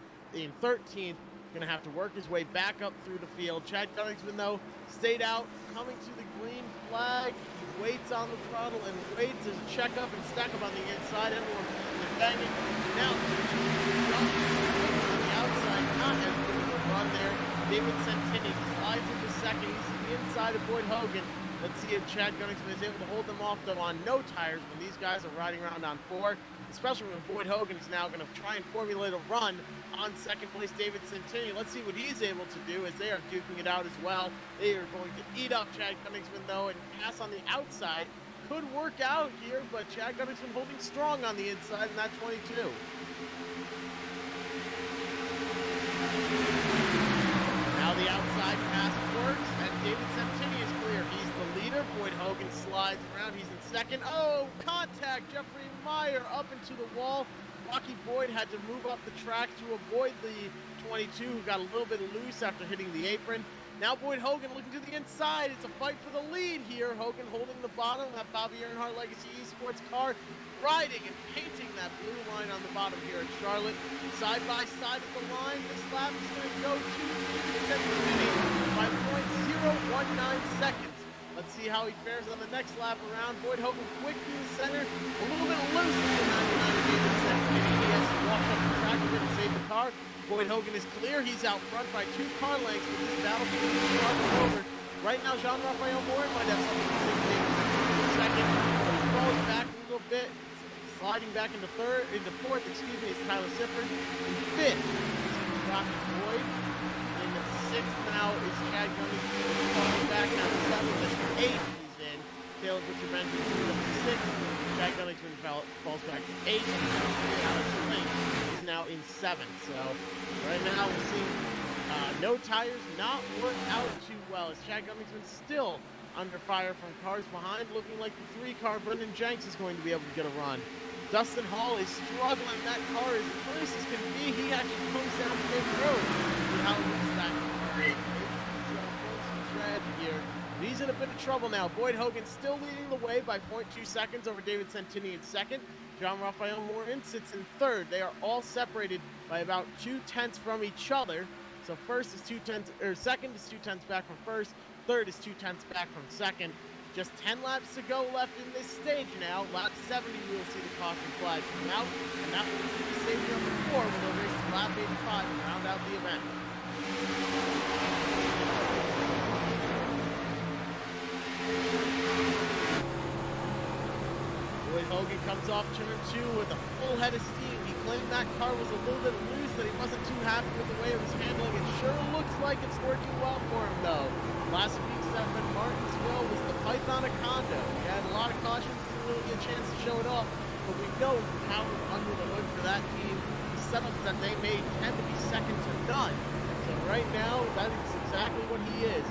13th, gonna have to work his way back up through the field. Chad Gunningsman, though, stayed out, coming to the green flag. He waits on the throttle and waits to check up and stack up on the inside. Everyone banging. Now, on the outside, not as good of a run there. David Santini slides into second. He's inside of Boyd Hogan. Let's see if Chad Gunningsman is able to hold them off, though, on no tires when these guys are riding around on 4. Especially when Boyd Hogan is now going to try and formulate a run on second place David Santini. Let's see what he's able to do as they are duking it out as well. They are going to eat up Chad Gunningsman, though, and pass on the outside. Could work out here, but Chad Gunningsman holding strong on the inside in that 22. Now the outside pass works, and David Santini is clear. He's the leader. Boyd Hogan slides around. He's in second. Oh, contact. Jeffrey Meyer up into the wall. Rocky Boyd had to move up the track to avoid the 22, who got a little bit loose after hitting the apron. Now Boyd Hogan looking to the inside. It's a fight for the lead here. Hogan holding the bottom. That Bobby Earnhardt Legacy Esports car riding and painting that blue line on the bottom here at Charlotte. Side by side at the line. This lap is going to go to Santini by 0.019 seconds. Let's see how he fares on the next lap around. Boyd Hogan quick through the center. A little bit loose in the 99 David Santini. He has to walk up the track a bit to save the car. Boyd Hogan is clear. He's out front by 2 car lengths with this battle between the car and over. Right now, Jean-Raphael Morin might have something to say to David Santini in second. But he falls back a little bit. Sliding back into fourth, is Tyler Sifford. In fifth is Rocky Boyd. In sixth now is Chad Gunningsman. Falling back now to seventh. And eighth he's in. Taylor Butcher Benjamin up to sixth. Chad Gunningsman falls back to eighth. Alex Lincoln is now in seventh. So right now we're seeing no tires not work out too well as Chad Gunningsman still under fire from cars behind, looking like the 3-car Brendan Jenks is going to be able to get a run. Dustin Hall is struggling. That car is loose as can be. He actually comes down pit road. See how loose that car is. Some strategy here. He's in a bit of trouble now. Boyd Hogan still leading the way by 0.2 seconds over David Santini in second. Jean-Raphael Morin sits in third. They are all separated by about 0.2 from each other. So second is 0.2 back from first. Third is 0.2 back from second. Just 10 laps to go left in this stage now. Lap 70, we will see the caution flag come out, and that will be stage number 4 when they'll race to lap 85 and round out the event. Boyd Hogan comes off turn 2 with a full head of steam. He claimed that car was a little bit loose, that he wasn't too happy with the way it was handling. It sure looks like it's working well for him, though. Last week's up in Martinsville was the Python Acondo. He had a lot of cautions, didn't really get a chance to show it off, but we know how under the hood for that team, the setups that they made tend to be second to none. So right now, that is exactly what he is.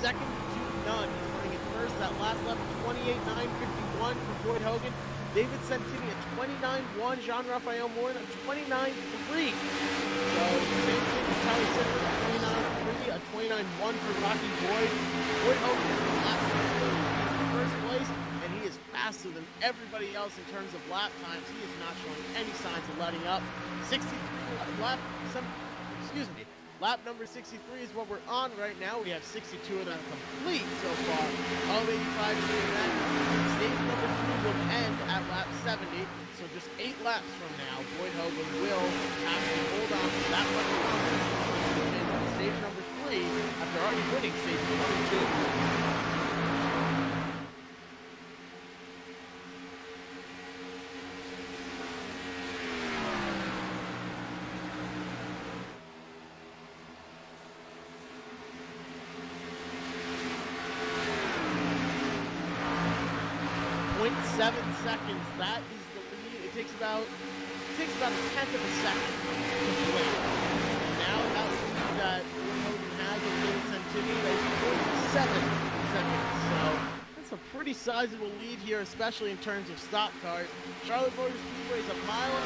Second to none. He's running in first. That last lap, 28.951 for Boyd Hogan. David Santini at 29.1, Jean-Raphael Morin at 29.3. So same thing for Tyler Sifford at 29.3, a 29.1 for Rocky Boyd. Boyd Hogan is the lap in first place, and he is faster than everybody else in terms of lap times. He is not showing any signs of letting up. Lap number 63 is what we're on right now. We have 62 of them complete so far. All 85 to that. Stage number 3 will end at lap 70. So just 8 laps from now, Boyd Hogan will have to hold on to that much longer. Stage number 3 after our already winning stages 1 and 2. 0.7 seconds. That is the lead. It takes about a tenth of a second to play. And now that lead that Hogan has with Davidson is 0.7 seconds. So that's a pretty sizable lead here, especially in terms of stock cars. Charlotte Motor Speedway is a 1.5 mile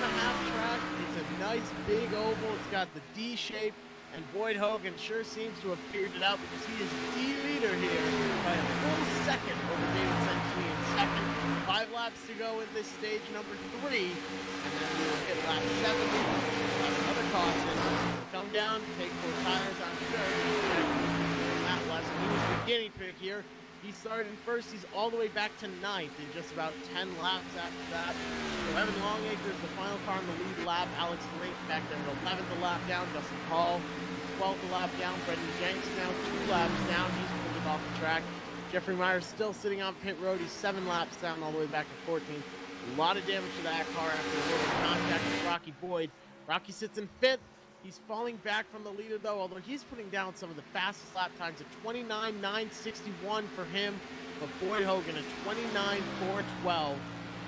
track. It's a nice big oval. It's got the D shape. And Boyd Hogan sure seems to have figured it out because he is the leader here by a full second over Davidson in second. 5 laps to go in this stage number 3. And then we will hit lap 70. Have another caution. Come down, take 4 tires, I'm sure. Matt West, he was the guinea pig here. He started in first. He's all the way back to 9th in just about 10 laps after that. So Evan Longacre is the final car in the lead lap. Alex Link back there at 11th a lap down. Dustin Hall, 12th a lap down. Brendan Jenks now 2 laps down. He's pulled it off the track. Jeffrey Myers still sitting on pit road. He's 7 laps down all the way back to 14th. A lot of damage to that car after a little contact with Rocky Boyd. Rocky sits in 5th. He's falling back from the leader, though, although he's putting down some of the fastest lap times at 29.961 for him. But Boyd Hogan at 29.412.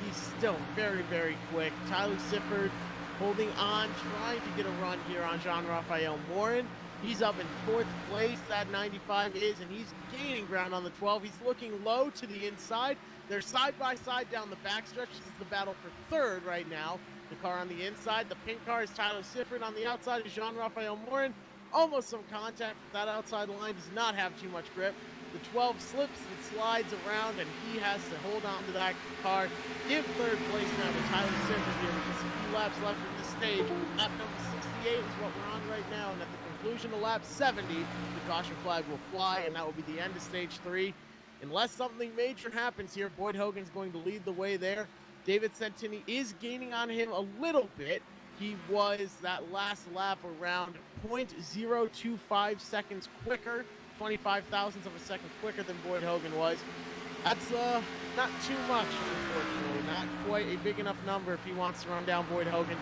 He's still very, very quick. Tyler Sifford holding on, trying to get a run here on Jean-Raphael Morin. He's up in 4th place, that 95 is, and he's gaining ground on the 12. He's looking low to the inside. They're side by side down the backstretch. This is the battle for 3rd right now. The car on the inside, the pink car is Tyler Sifford. On the outside is Jean-Raphael Morin. Almost some contact. That outside line does not have too much grip. The 12 slips and slides around, and he has to hold on to that car. Give 3rd place now to Tyler Sifford here with just a few laps left in this stage. Lap number 68 is what we're on right now, and at the conclusion of lap 70, the caution flag will fly, and that will be the end of stage 3. Unless something major happens here, Boyd Hogan's going to lead the way there. David Santini is gaining on him a little bit. He was that last lap around 0.025 seconds quicker, 25 thousandths of a second quicker than Boyd Hogan was. That's not too much, unfortunately. Not quite a big enough number if he wants to run down Boyd Hogan.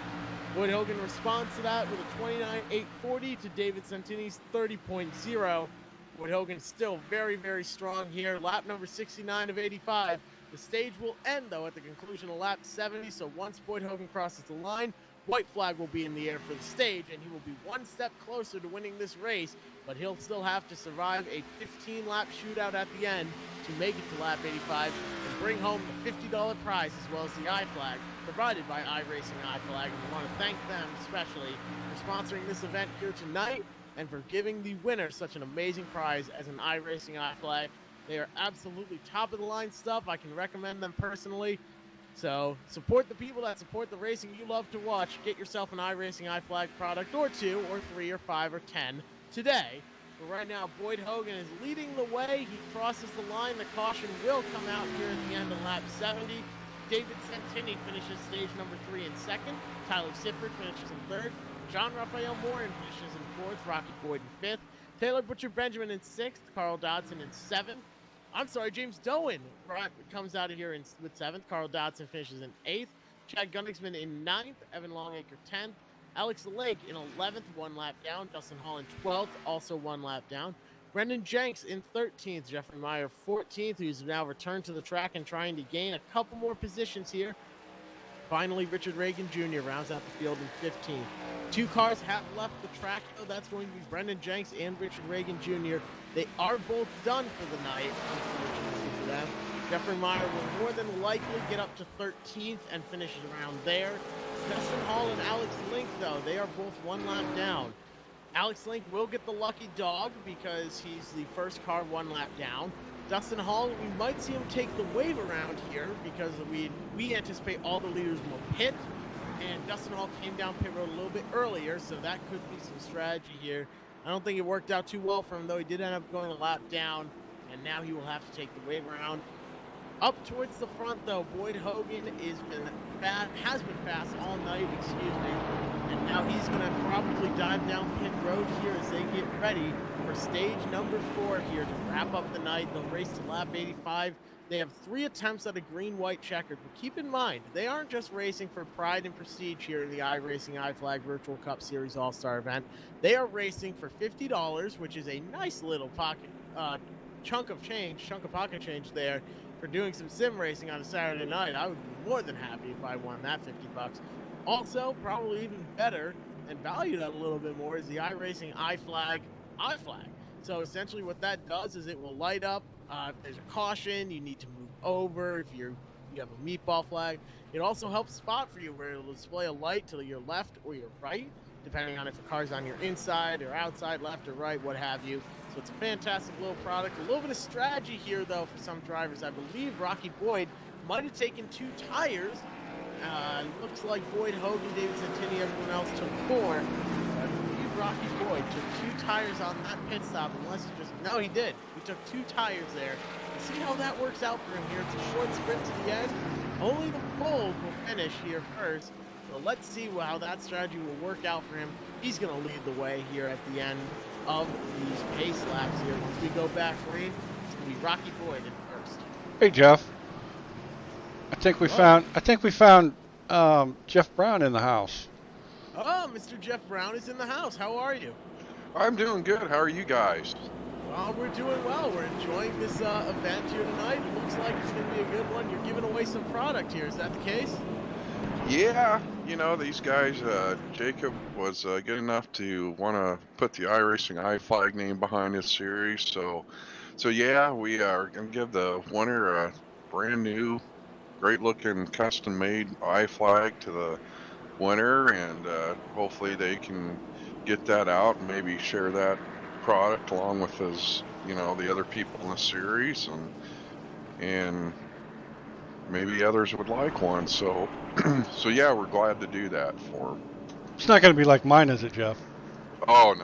Boyd Hogan responds to that with a 29.840 to David Santini's 30.0. Boyd Hogan still very, very strong here. Lap number 69 of 85. The stage will end, though, at the conclusion of lap 70, so once Boyd Hogan crosses the line, white flag will be in the air for the stage, and he will be 1 step closer to winning this race, but he'll still have to survive a 15-lap shootout at the end to make it to lap 85 and bring home the $50 prize as well as the iFlag provided by iRacingIflag, and we want to thank them especially for sponsoring this event here tonight and for giving the winner such an amazing prize as an iRacingIflag. They are absolutely top-of-the-line stuff. I can recommend them personally. So support the people that support the racing you love to watch. Get yourself an iRacingIflag product or 2 or 3 or 5 or 10 today. But right now, Boyd Hogan is leading the way. He crosses the line. The caution will come out here at the end of lap 70. David Santini finishes stage number 3 in 2nd. Tyler Sifford finishes in 3rd. Jean-Raphael Morin finishes in 4th. Rocky Boyd in 5th. Taylor Butcher Benjamin in 6th. Carl Dodson in 7th. James Doan comes out of here with 7th. Carl Dodson finishes in 8th. Chad Gundigsman in 9th. Evan Longacre 10th. Alex Lake in 11th, 1 lap down. Dustin Hall in 12th, also 1 lap down. Brendan Jenks in 13th. Jeffrey Meyer 14th, who's now returned to the track and trying to gain a couple more positions here. Finally, Richard Reagan Jr. rounds out the field in 15th. 2 cars have left the track, though. That's going to be Brendan Jenks and Richard Reagan Jr. They are both done for the night, unfortunately for them. Jeffrey Meyer will more than likely get up to 13th and finish around there. Dustin Hall and Alex Link, though, they are both 1 lap down. Alex Link will get the lucky dog because he's the first car 1 lap down. Dustin Hall, we might see him take the wave around here because we anticipate all the leaders will pit. And Dustin Hall came down pit road a little bit earlier, so that could be some strategy here. I don't think it worked out too well for him, though. He did end up going a lap down, and now he will have to take the wave around. Up towards the front, though, Boyd Hogan has been fast all night, And now he's going to probably dive down pit road here as they get ready for stage number 4 here to wrap up the night. They'll race to lap 85. They have 3 attempts at a green-white checkered, but keep in mind, they aren't just racing for pride and prestige here in the iRacingIflag Virtual Cup Series All-Star event. They are racing for $50, which is a nice little pocket chunk of pocket change there for doing some sim racing on a Saturday night. I would be more than happy if I won that $50. Also, probably even better and valued at a little bit more is the iRacingIflag iFlag. So essentially what that does is it will light up if there's a caution, you need to move over, if you have a meatball flag. It also helps spot for you where it'll display a light to your left or your right, depending on if a car's on your inside or outside, left or right, what have you. So it's a fantastic little product. A little bit of strategy here, though, for some drivers. I believe Rocky Boyd might have taken 2 tires. Looks like Boyd, Hogan, Davidson, Tinney, everyone else took 4. I believe Rocky Boyd took 2 tires on that pit stop, unless he just... No, he did. He took 2 tires there. Let's see how that works out for him here. It's a short sprint to the end. Only the bold will finish here first. So let's see how that strategy will work out for him. He's going to lead the way here at the end of these pace laps here. Once we go back green, it's going to be Rocky Boyd in first. Hey, Jeff. I think we found Jeff Brown in the house. Oh, Mr. Jeff Brown is in the house. How are you? I'm doing good. How are you guys? Well, we're doing well. We're enjoying this event here tonight. It looks like it's going to be a good one. You're giving away some product here. Is that the case? Yeah, you know, these guys, Jacob was good enough to want to put the iRacingIflag name behind this series. So yeah, we are going to give the winner a brand new, great looking custom made iFlag to the winner, and hopefully they can get that out and maybe share that product along with his, you know, the other people in the series, and maybe others would like one. So so yeah, we're glad to do that for him. It's not going to be like mine, is it, Jeff? Oh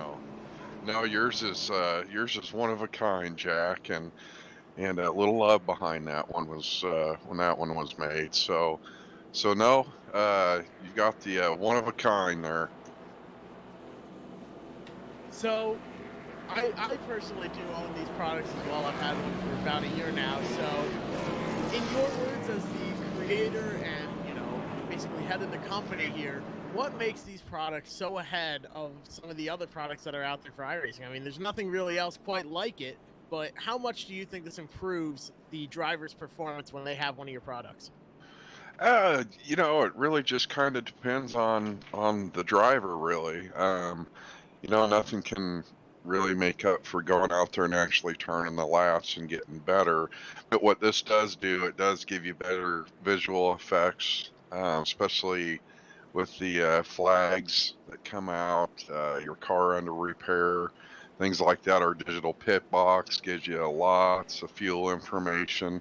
no, yours is one of a kind, Jack, and a little love behind that one was when that one was made. So no, you got the one of a kind there. So I personally do own these products as well. I've had one for about a year now. So in your words as the creator and, you know, basically head of the company here, what makes these products so ahead of some of the other products that are out there for iRacing? I mean, there's nothing really else quite like it, but how much do you think this improves the driver's performance when they have one of your products? You know, it really just kind of depends on the driver, really. You know, nothing can really make up for going out there and actually turning the laps and getting better. But what this does do, it does give you better visual effects, especially with the flags that come out, your car under repair, things like that. Our digital pit box gives you lots of fuel information.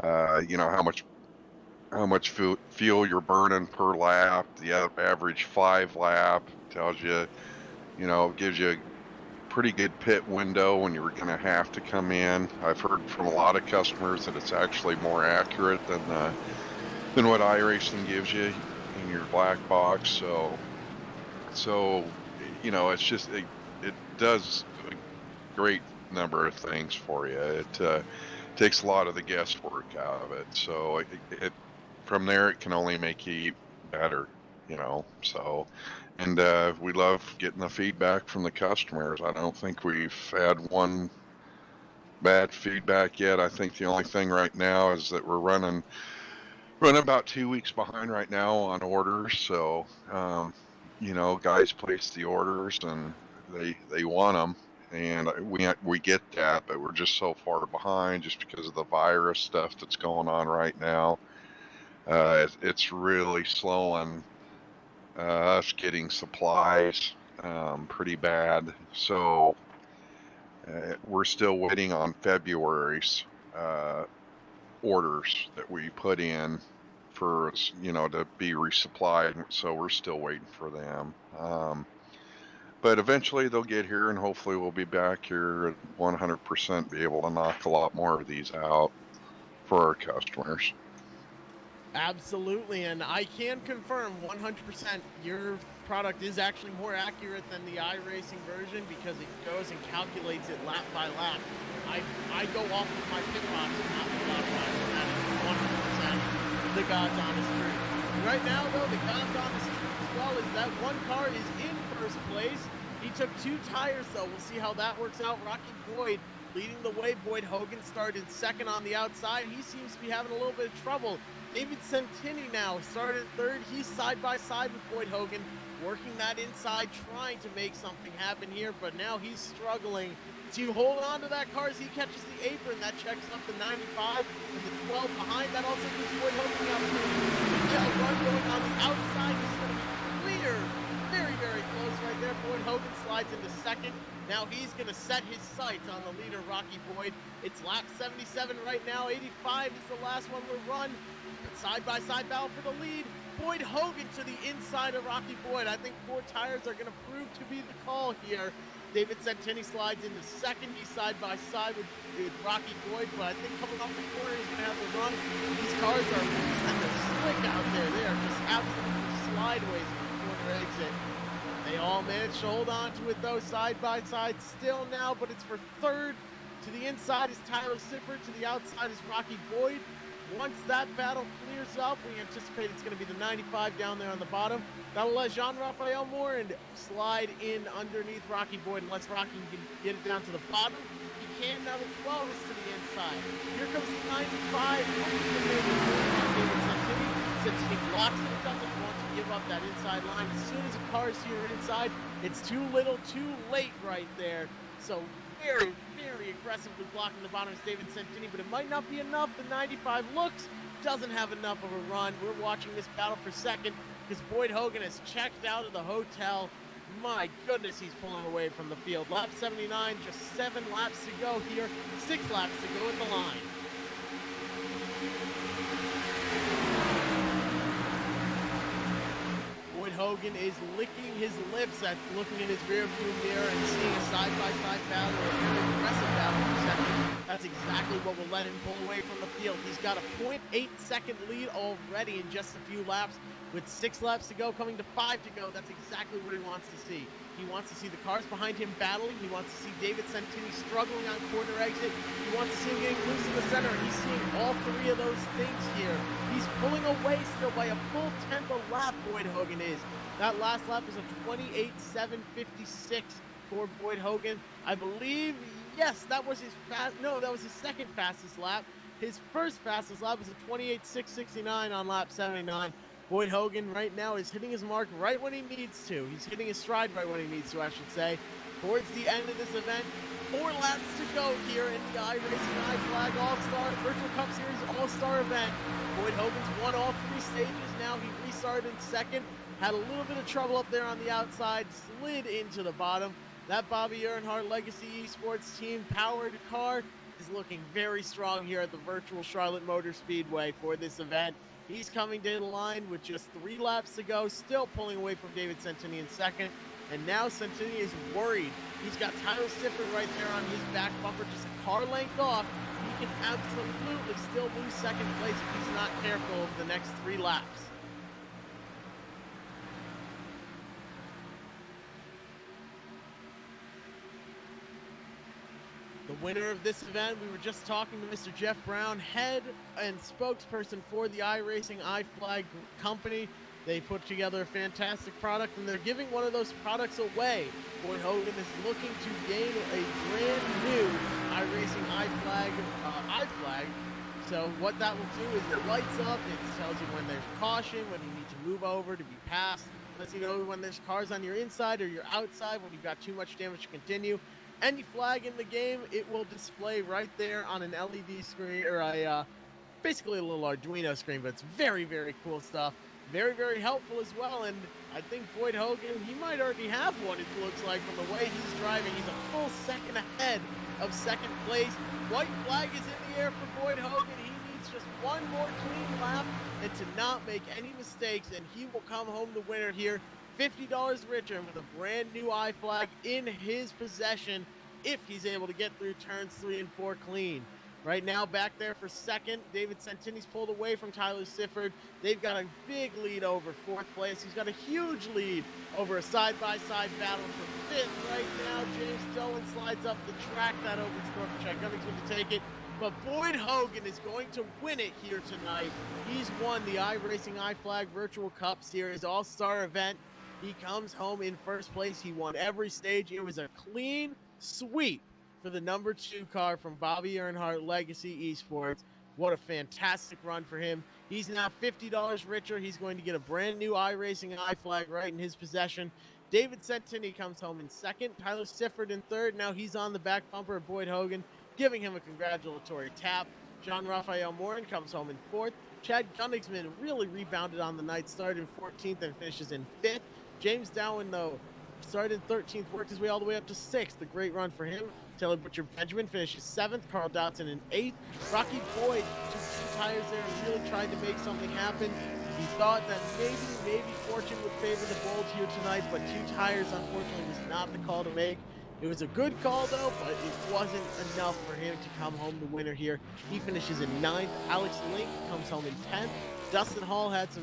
You know, how much fuel you're burning per lap. The average 5 lap tells you, you know, gives you a pretty good pit window when you're going to have to come in. I've heard from a lot of customers that it's actually more accurate than what iRacing gives you in your black box. So you know, it's just it does a great number of things for you. It takes a lot of the guesswork out of it. So it from there, it can only make you better, you know. So, and we love getting the feedback from the customers. I don't think we've had one bad feedback yet. I think the only thing right now is that we're running about 2 weeks behind right now on orders. So, you know, guys place the orders and they want them, and we get that, but we're just so far behind just because of the virus stuff that's going on right now. It's really slowing us getting supplies pretty bad. So we're still waiting on February's orders that we put in for, you know, to be resupplied. So we're still waiting for them. But eventually they'll get here, and hopefully we'll be back here at 100%, be able to knock a lot more of these out for our customers. Absolutely, and I can confirm 100% your product is actually more accurate than the iRacing version because it goes and calculates it lap by lap. I go off of my pit boxes, not the lap box, and that is 100% the God's honest truth. Right now, though, the God's honest truth as well is that one car is in first place. He took 2 tires, though. We'll see how that works out. Rocky Boyd leading the way. Boyd Hogan started second on the outside. He seems to be having a little bit of trouble. David Santini now started third. He's side by side with Boyd Hogan, working that inside, trying to make something happen here, but now he's struggling to hold on to that car as he catches the apron. That checks up the 95 and the 12 behind. That also gives Boyd Hogan the opportunity to get a run going on the outside. He's going to be clear. Very, very close right there. Boyd Hogan slides into second. Now he's going to set his sights on the leader, Rocky Boyd. It's lap 77 right now. 85 is the last one we'll run. Side-by-side battle for the lead. Boyd Hogan to the inside of Rocky Boyd. I think 4 tires are going to prove to be the call here. David Santini slides into second. He's side-by-side with Rocky Boyd, but I think coming off the corner, he's going to have to run. These cars are kind of slick out there. They are just absolutely slideways from the corner exit. They all managed to hold on to it, though, side-by-side still now, but it's for third. To the inside is Tyler Sifford. To the outside is Rocky Boyd. Once that battle clears up, we anticipate it's going to be the 95 down there on the bottom. That'll let Jean-Raphael Morin slide in underneath Rocky Boyd unless Rocky can get it down to the bottom. He can. Now the 12 is to the inside. Here comes the 95. Santini blocks it, doesn't want to give up that inside line. As soon as the car is here inside, it's too little, too late right there. So very, very aggressively blocking the bottom is David Santini, but it might not be enough. The 95 doesn't have enough of a run. We're watching this battle for second because Boyd Hogan has checked out of the hotel. My goodness, he's pulling away from the field. Lap 79, just 7 laps to go here. 6 laps to go at the line. Hogan is licking his lips at looking in his rearview mirror and seeing a side-by-side battle or a very aggressive battle for second. That's exactly what will let him pull away from the field. He's got a 0.8-second lead already in just a few laps. With 6 laps to go, coming to 5 to go, that's exactly what he wants to see. He wants to see the cars behind him battling. He wants to see David Santini struggling on corner exit. He wants to see him getting loose in the center, and he's seeing all 3 of those things here. He's pulling away still by a full 10th a lap, Boyd Hogan is. That last lap was a 28.756 for Boyd Hogan. I believe, yes, that was his that was his second fastest lap. His first fastest lap was a 28.669 on lap 79. Boyd Hogan right now is hitting his mark right when he needs to. He's hitting his stride right when he needs to, I should say. Towards the end of this event, 4 laps to go here in the IRacingIflag All-Star Virtual Cup Series All-Star event. Boyd Hogan's won all 3 stages. Now he restarted in second. Had a little bit of trouble up there on the outside. Slid into the bottom. That Bobby Earnhardt Legacy Esports team powered car is looking very strong here at the virtual Charlotte Motor Speedway for this event. He's coming to the line with just 3 laps to go, still pulling away from David Santini in second. And now Santini is worried. He's got Tyler Sifford right there on his back bumper, just a car length off. He can absolutely still lose second place if he's not careful over the next 3 laps. The winner of this event, we were just talking to Mr. Jeff Brown, head and spokesperson for the iRacingIflag company. They put together a fantastic product, and they're giving one of those products away. Boyd Hogan is looking to gain a brand new iRacingIflag iFlag. So what that will do is it lights up, it tells you when there's caution, when you need to move over to be passed. Lets you know when there's cars on your inside or your outside, when you've got too much damage to continue. Any flag in the game, it will display right there on an LED screen, or basically a little Arduino screen, but it's very, very cool stuff. Very, very helpful as well, and I think Boyd Hogan, he might already have one, it looks like, from the way he's driving. He's a full second ahead of second place. White flag is in the air for Boyd Hogan. He needs just one more clean lap and to not make any mistakes, and he will come home the winner here. $50 richer and with a brand new iFlag in his possession if he's able to get through turns 3 and 4 clean. Right now, back there for second, David Santini's pulled away from Tyler Sifford. They've got a big lead over fourth place. He's got a huge lead over a side-by-side battle for fifth right now. James Dolan slides up the track. That opens the door for Chad Gunningsman to take it. But Boyd Hogan is going to win it here tonight. He's won the iRacingIflag Virtual Cup Series All-Star event. He comes home in first place. He won every stage. It was a clean sweep for the number 2 car from Bobby Earnhardt Legacy Esports. What a fantastic run for him. He's now $50 richer. He's going to get a brand new iRacingIflag right in his possession. David Santini comes home in second. Tyler Sifford in third. Now he's on the back bumper of Boyd Hogan, giving him a congratulatory tap. John Raphael Morin comes home in fourth. Chad Gunningsman really rebounded on the night, started in 14th and finishes in 5th. James Dowan, though, started 13th, worked his way all the way up to 6th. A great run for him. Taylor Butcher Benjamin finishes 7th. Carl Dotson in 8th. Rocky Boyd took 2 tires there and really tried to make something happen. He thought that maybe fortune would favor the Bolts here tonight, but 2 tires, unfortunately, was not the call to make. It was a good call, though, but it wasn't enough for him to come home the winner here. He finishes in 9th. Alex Link comes home in 10th. Dustin Hall had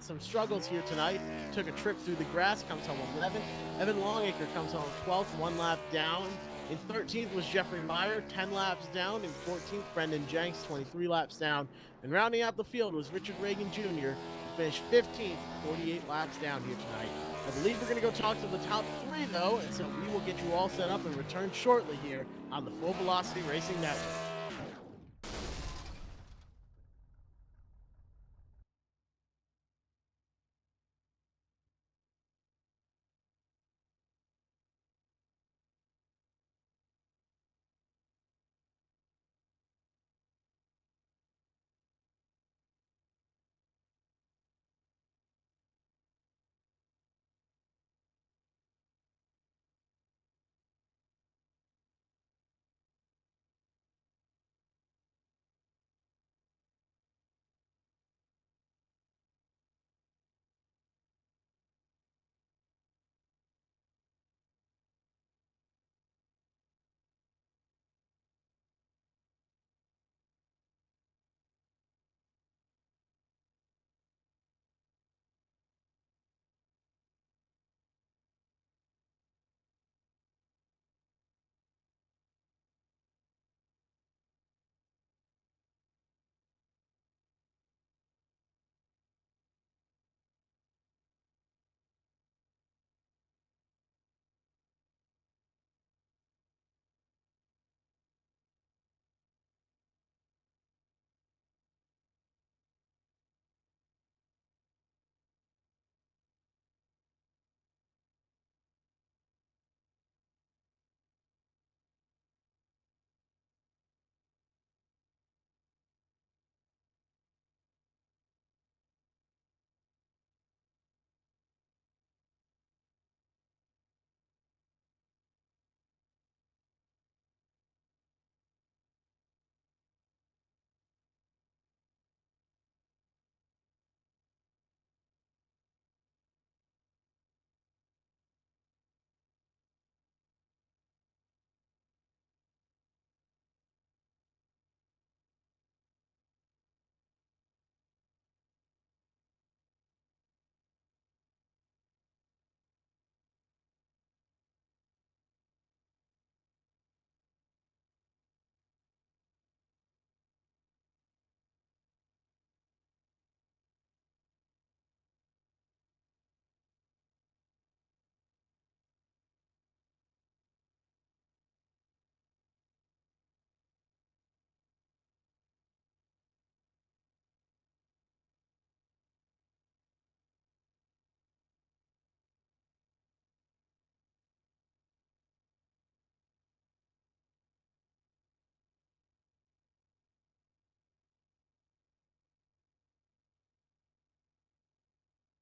some struggles here tonight. Took a trip through the grass, comes home 11th. Evan Longacre comes home 12th, 1 lap down. In 13th was Jeffrey Meyer, 10 laps down. In 14th, Brendan Jenks, 23 laps down. And rounding out the field was Richard Reagan Jr., who finished 15th, 48 laps down here tonight. I believe we're going to go talk to the top 3, though, and so we will get you all set up and return shortly here on the Full Velocity Racing Network.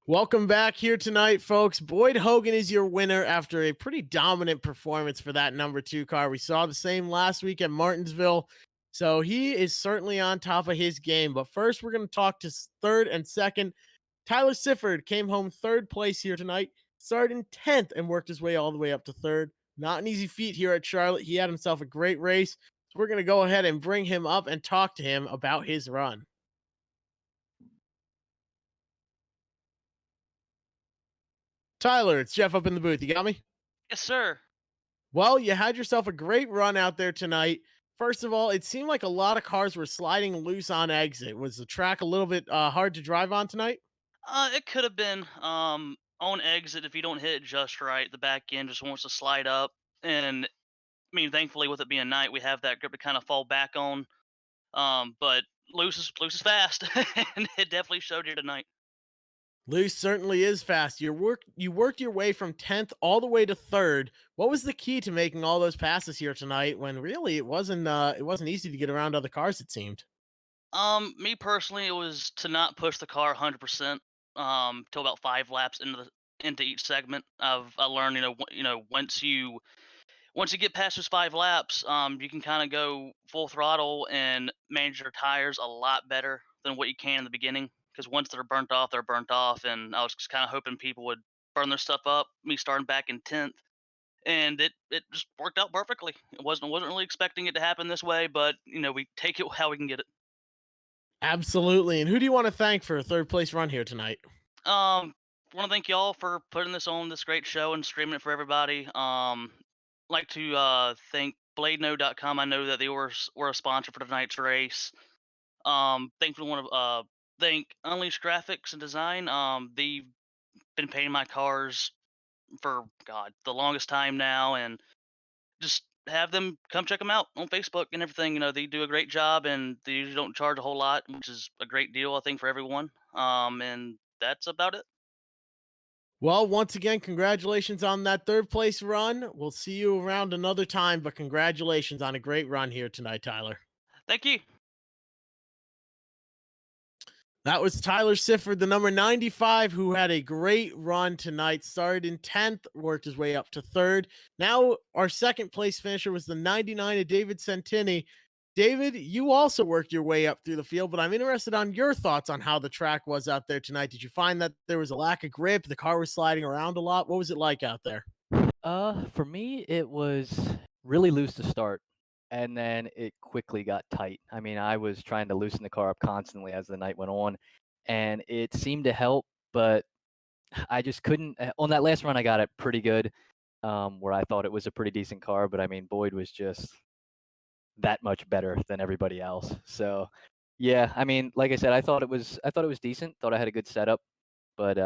Welcome back here tonight, folks. Boyd Hogan is your winner after a pretty dominant performance for that number 2 car. We saw the same last week at Martinsville. So he is certainly on top of his game. But first, we're going to talk to third and second. Tyler Sifford came home 3rd place here tonight, started in 10th and worked his way all the way up to 3rd. Not an easy feat here at Charlotte. He had himself a great race. So we're going to go ahead and bring him up and talk to him about his run. Tyler, it's Jeff up in the booth. You got me? Yes, sir. Well, you had yourself a great run out there tonight. First of all, it seemed like a lot of cars were sliding loose on exit. Was the track a little bit hard to drive on tonight? It could have been on exit if you don't hit it just right. The back end just wants to slide up, and I mean, thankfully, with it being night, we have that grip to kind of fall back on. But loose is fast, and it definitely showed you tonight. Loose certainly is fast. You worked your way from 10th all the way to 3rd. What was the key to making all those passes here tonight when really it wasn't easy to get around other cars, it seemed? Me personally, it was to not push the car 100%. Till about 5 laps into each segment. I learned, once you get past those 5 laps, you can kind of go full throttle and manage your tires a lot better than what you can in the beginning. Because once they're burnt off, they're burnt off. And I was just kind of hoping people would burn their stuff up. Me starting back in 10th, and it just worked out perfectly. It wasn't really expecting it to happen this way, but we take it how we can get it. Absolutely. And who do you want to thank for a 3rd place run here tonight? Want to thank y'all for putting this great show and streaming it for everybody. Like to thank BladeNode.com. I know that they were a sponsor for tonight's race. Thank Unleashed Graphics and Design. They've been painting my cars for the longest time now, and just have them come check them out on Facebook and everything. They do a great job, and they usually don't charge a whole lot, which is a great deal, I think, for everyone. And that's about it. Well, once again, congratulations on that 3rd place run. We'll see you around another time, but congratulations on a great run here tonight, Tyler. Thank you. That was Tyler Sifford, the number 95, who had a great run tonight. Started in 10th, worked his way up to 3rd. Now, our 2nd place finisher was the 99 of David Santini. David, you also worked your way up through the field, but I'm interested on your thoughts on how the track was out there tonight. Did you find that there was a lack of grip? The car was sliding around a lot. What was it like out there? For me, it was really loose to start, and then it quickly got tight. I mean, I was trying to loosen the car up constantly as the night went on, and it seemed to help, but I just couldn't. On that last run, I got it pretty good, where I thought it was a pretty decent car, but I mean, Boyd was just that much better than everybody else. So, yeah, I mean, like I said, I thought it was decent. Thought I had a good setup, but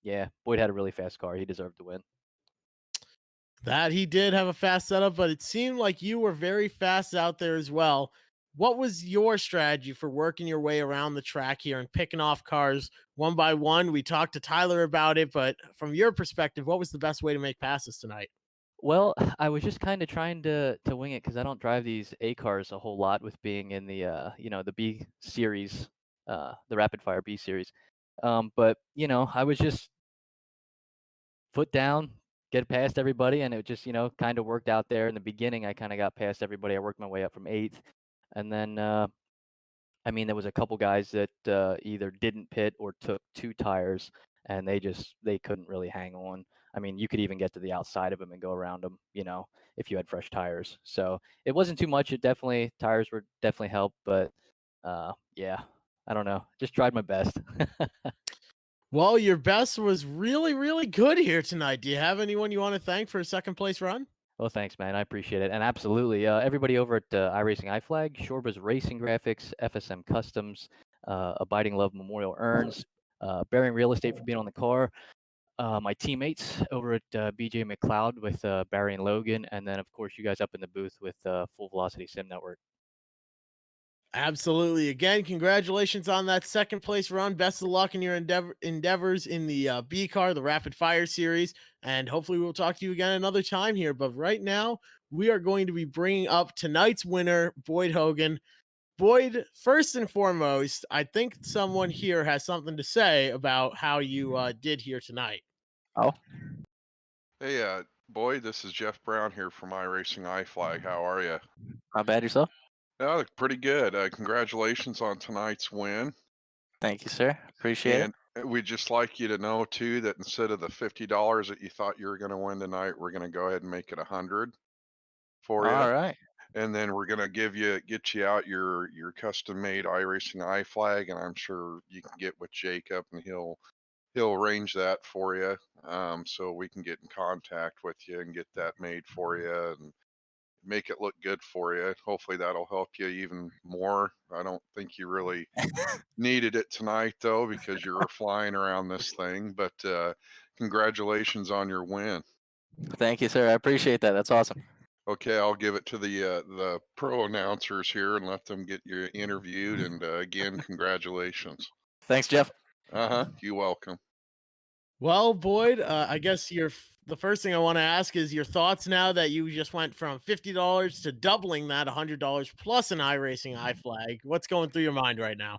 yeah, Boyd had a really fast car. He deserved to win. That he did have a fast setup, but it seemed like you were very fast out there as well. What was your strategy for working your way around the track here and picking off cars one by one? We talked to Tyler about it, but from your perspective, what was the best way to make passes tonight? Well, I was just kind of trying to wing it because I don't drive these A cars a whole lot with being in the the B series, the rapid fire B series. But I was just foot down, get past everybody, and it just kind of worked out there. In the beginning, I kind of got past everybody. I worked my way up from 8th, and then I mean there was a couple guys that either didn't pit or took 2 tires, and they couldn't really hang on. I mean, you could even get to the outside of them and go around them, if you had fresh tires. So it wasn't too much. Tires were definitely helped, but yeah, I don't know. Just tried my best. Well, your best was really, really good here tonight. Do you have anyone you want to thank for a 2nd place run? Well, thanks, man. I appreciate it. And absolutely, everybody over at iRacingIflag, Shorba's Racing Graphics, FSM Customs, Abiding Love Memorial Urns, Bearing Real Estate for being on the car, my teammates over at BJ McLeod with Barry and Logan, and then, of course, you guys up in the booth with Full Velocity Sim Network. Absolutely. Again, congratulations on that 2nd place run. Best of luck in your endeavors in the B car, the Rapid Fire series, and hopefully we'll talk to you again another time here. But right now, we are going to be bringing up tonight's winner, Boyd Hogan. Boyd, first and foremost, I think someone here has something to say about how you did here tonight. Oh, Hey, Boyd, this is Jeff Brown here from iRacingIflag. How are you? not bad yourself. Yeah, look pretty good. Congratulations on tonight's win. Thank you, sir. Appreciate it. And we'd just like you to know too that instead of the $50 that you thought you were going to win tonight, we're going to go ahead and make it $100 for you. All right. and then we're gonna get you out your custom made iRacing iFlag, and I'm sure you can get with Jacob, and he'll arrange that for you, so we can get in contact with you and get that made for you and make it look good for you. Hopefully that'll help you even more. I don't think you really needed it tonight though, because you were flying around this thing, but congratulations on your win. Thank you, sir. I appreciate that. That's awesome. Okay, I'll give it to the pro announcers here and let them get you interviewed. And again, congratulations. Thanks, Jeff. You're welcome. Well, Boyd, I guess the first thing I want to ask is your thoughts now that you just went from $50 to doubling that $100 plus an iRacing iFlag. What's going through your mind right now?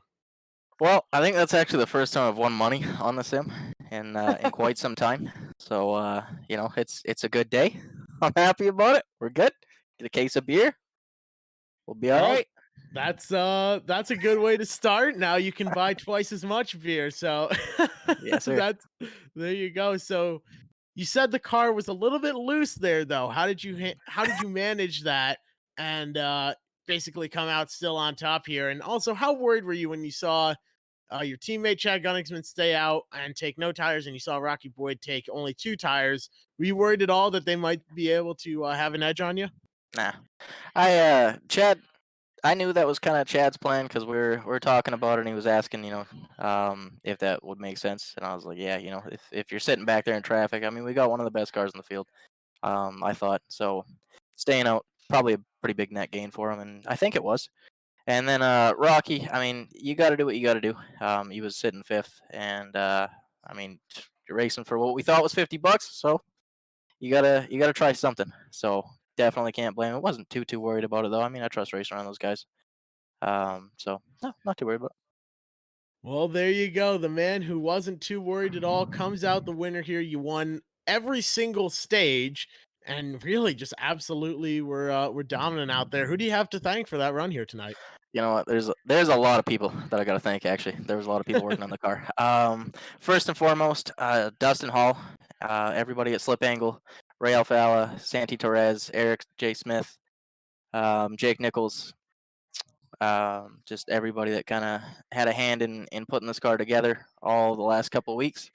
Well, I think that's actually the first time I've won money on the sim in quite some time. So you know, it's a good day. I'm happy about it. We're good. Get a case of beer. We'll be all Well, right. that's a good way to start. Now you can buy twice as much beer. So Yes, sir. that's there you go. So you said the car was a little bit loose there, though. How did you manage that and basically come out still on top here? And also, how worried were you when you saw your teammate Chad Gunningsman stay out and take no tires, and you saw Rocky Boyd take only 2 tires? Were you worried at all that they might be able to have an edge on you? Nah. Chad, I knew that was kind of Chad's plan because we're talking about it, and he was asking, you know, if that would make sense, and I was like, yeah, you know, if you're sitting back there in traffic, I mean, we got one of the best cars in the field. I thought so. Staying out probably a pretty big net gain for him, and I think it was. And then Rocky, I mean, you got to do what you got to do. He was sitting 5th, and I mean, you're racing for what we thought was $50, so you gotta try something. So definitely can't blame him. Wasn't too worried about it though. I mean, I trust racing around those guys. So no, not too worried about it. Well, there you go. The man who wasn't too worried at all comes out the winner here. You won every single stage and really just absolutely were dominant out there. Who do you have to thank for that run here tonight? You know what? There's a lot of people that I got to thank. Actually, there was a lot of people working on the car. First and foremost, Dustin Hall, everybody at Slip Angle, Ray Alfala, Santi Torres, Eric J. Smith, Jake Nichols, just everybody that kind of had a hand in putting this car together all the last couple of weeks.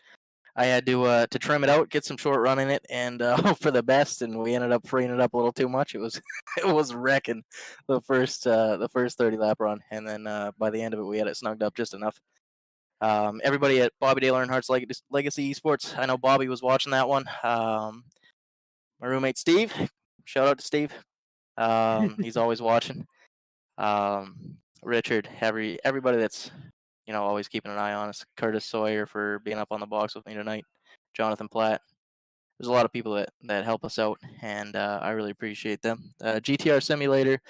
I had to trim it out, get some short run in it, and hope for the best. And we ended up freeing it up a little too much. It was it was wrecking the first 30 lap run, and then by the end of it, we had it snugged up just enough. Everybody at Bobby Dale Earnhardt's Legacy Esports. I know Bobby was watching that one. My roommate Steve, shout out to Steve. He's always watching. Richard, everybody that's always keeping an eye on us. Curtis Sawyer for being up on the box with me tonight. Jonathan Platt. There's a lot of people that help us out, and I really appreciate them. GTR Simulator,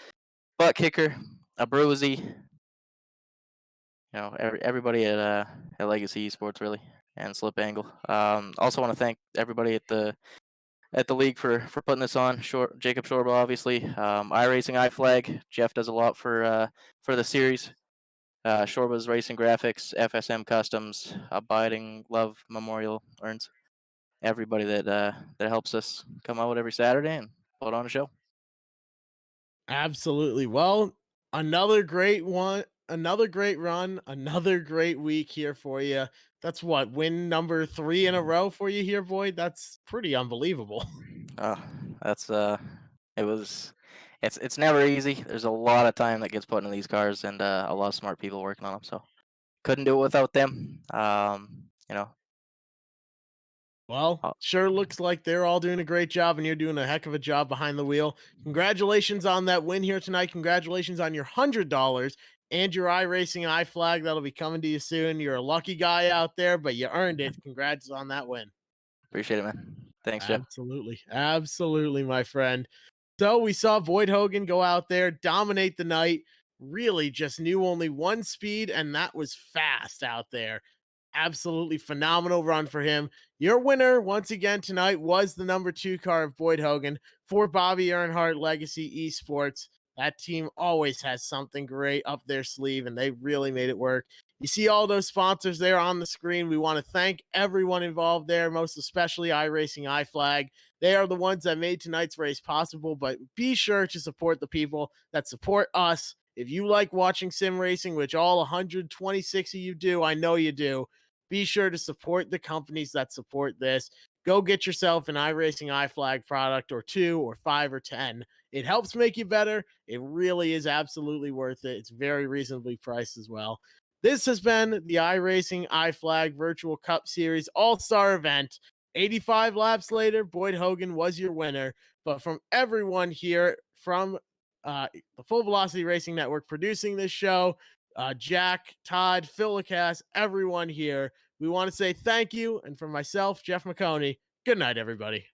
Butt Kicker, Abruzzi. Everybody at Legacy Esports really, and Slip Angle. Also want to thank everybody at the league for putting this on. Jacob Shorba, obviously. iRacingIflag. Jeff does a lot for the series. Shorba's Racing Graphics, FSM Customs, Abiding Love Memorial Urns. Everybody that helps us come out every Saturday and put on a show. Absolutely. Well, another great one, another great run, another great week here for you. That's what, win number 3 in a row for you here, Boyd? That's pretty unbelievable. That's it's never easy. There's a lot of time that gets put into these cars, and a lot of smart people working on them. So couldn't do it without them. Well, sure looks like they're all doing a great job, and you're doing a heck of a job behind the wheel. Congratulations on that win here tonight. Congratulations on your $100 and your iRacing iFlag. That'll be coming to you soon. You're a lucky guy out there, but you earned it. Congrats on that win. Appreciate it, man. Thanks, Jeff. Absolutely, my friend. So we saw Boyd Hogan go out there, dominate the night, really just knew only one speed, and that was fast out there. Absolutely phenomenal run for him. Your winner once again tonight was the number 2 car of Boyd Hogan for Bobby Earnhardt Legacy Esports. That team always has something great up their sleeve, and they really made it work. You see all those sponsors there on the screen. We want to thank everyone involved there, most especially iRacing iFlag. They are the ones that made tonight's race possible, but be sure to support the people that support us. If you like watching sim racing, which all 126 of you do, I know you do, be sure to support the companies that support this. Go get yourself an iRacingIflag product or 2 or 5 or 10. It helps make you better. It really is absolutely worth it. It's very reasonably priced as well. This has been the iRacingIflag Virtual Cup Series All-Star event. 85 laps later, Boyd Hogan was your winner. But from everyone here from the Full Velocity Racing Network producing this show, Jack, Todd, Phil Lacasse, everyone here, we want to say thank you. And for myself, Jeff McConey, good night, everybody.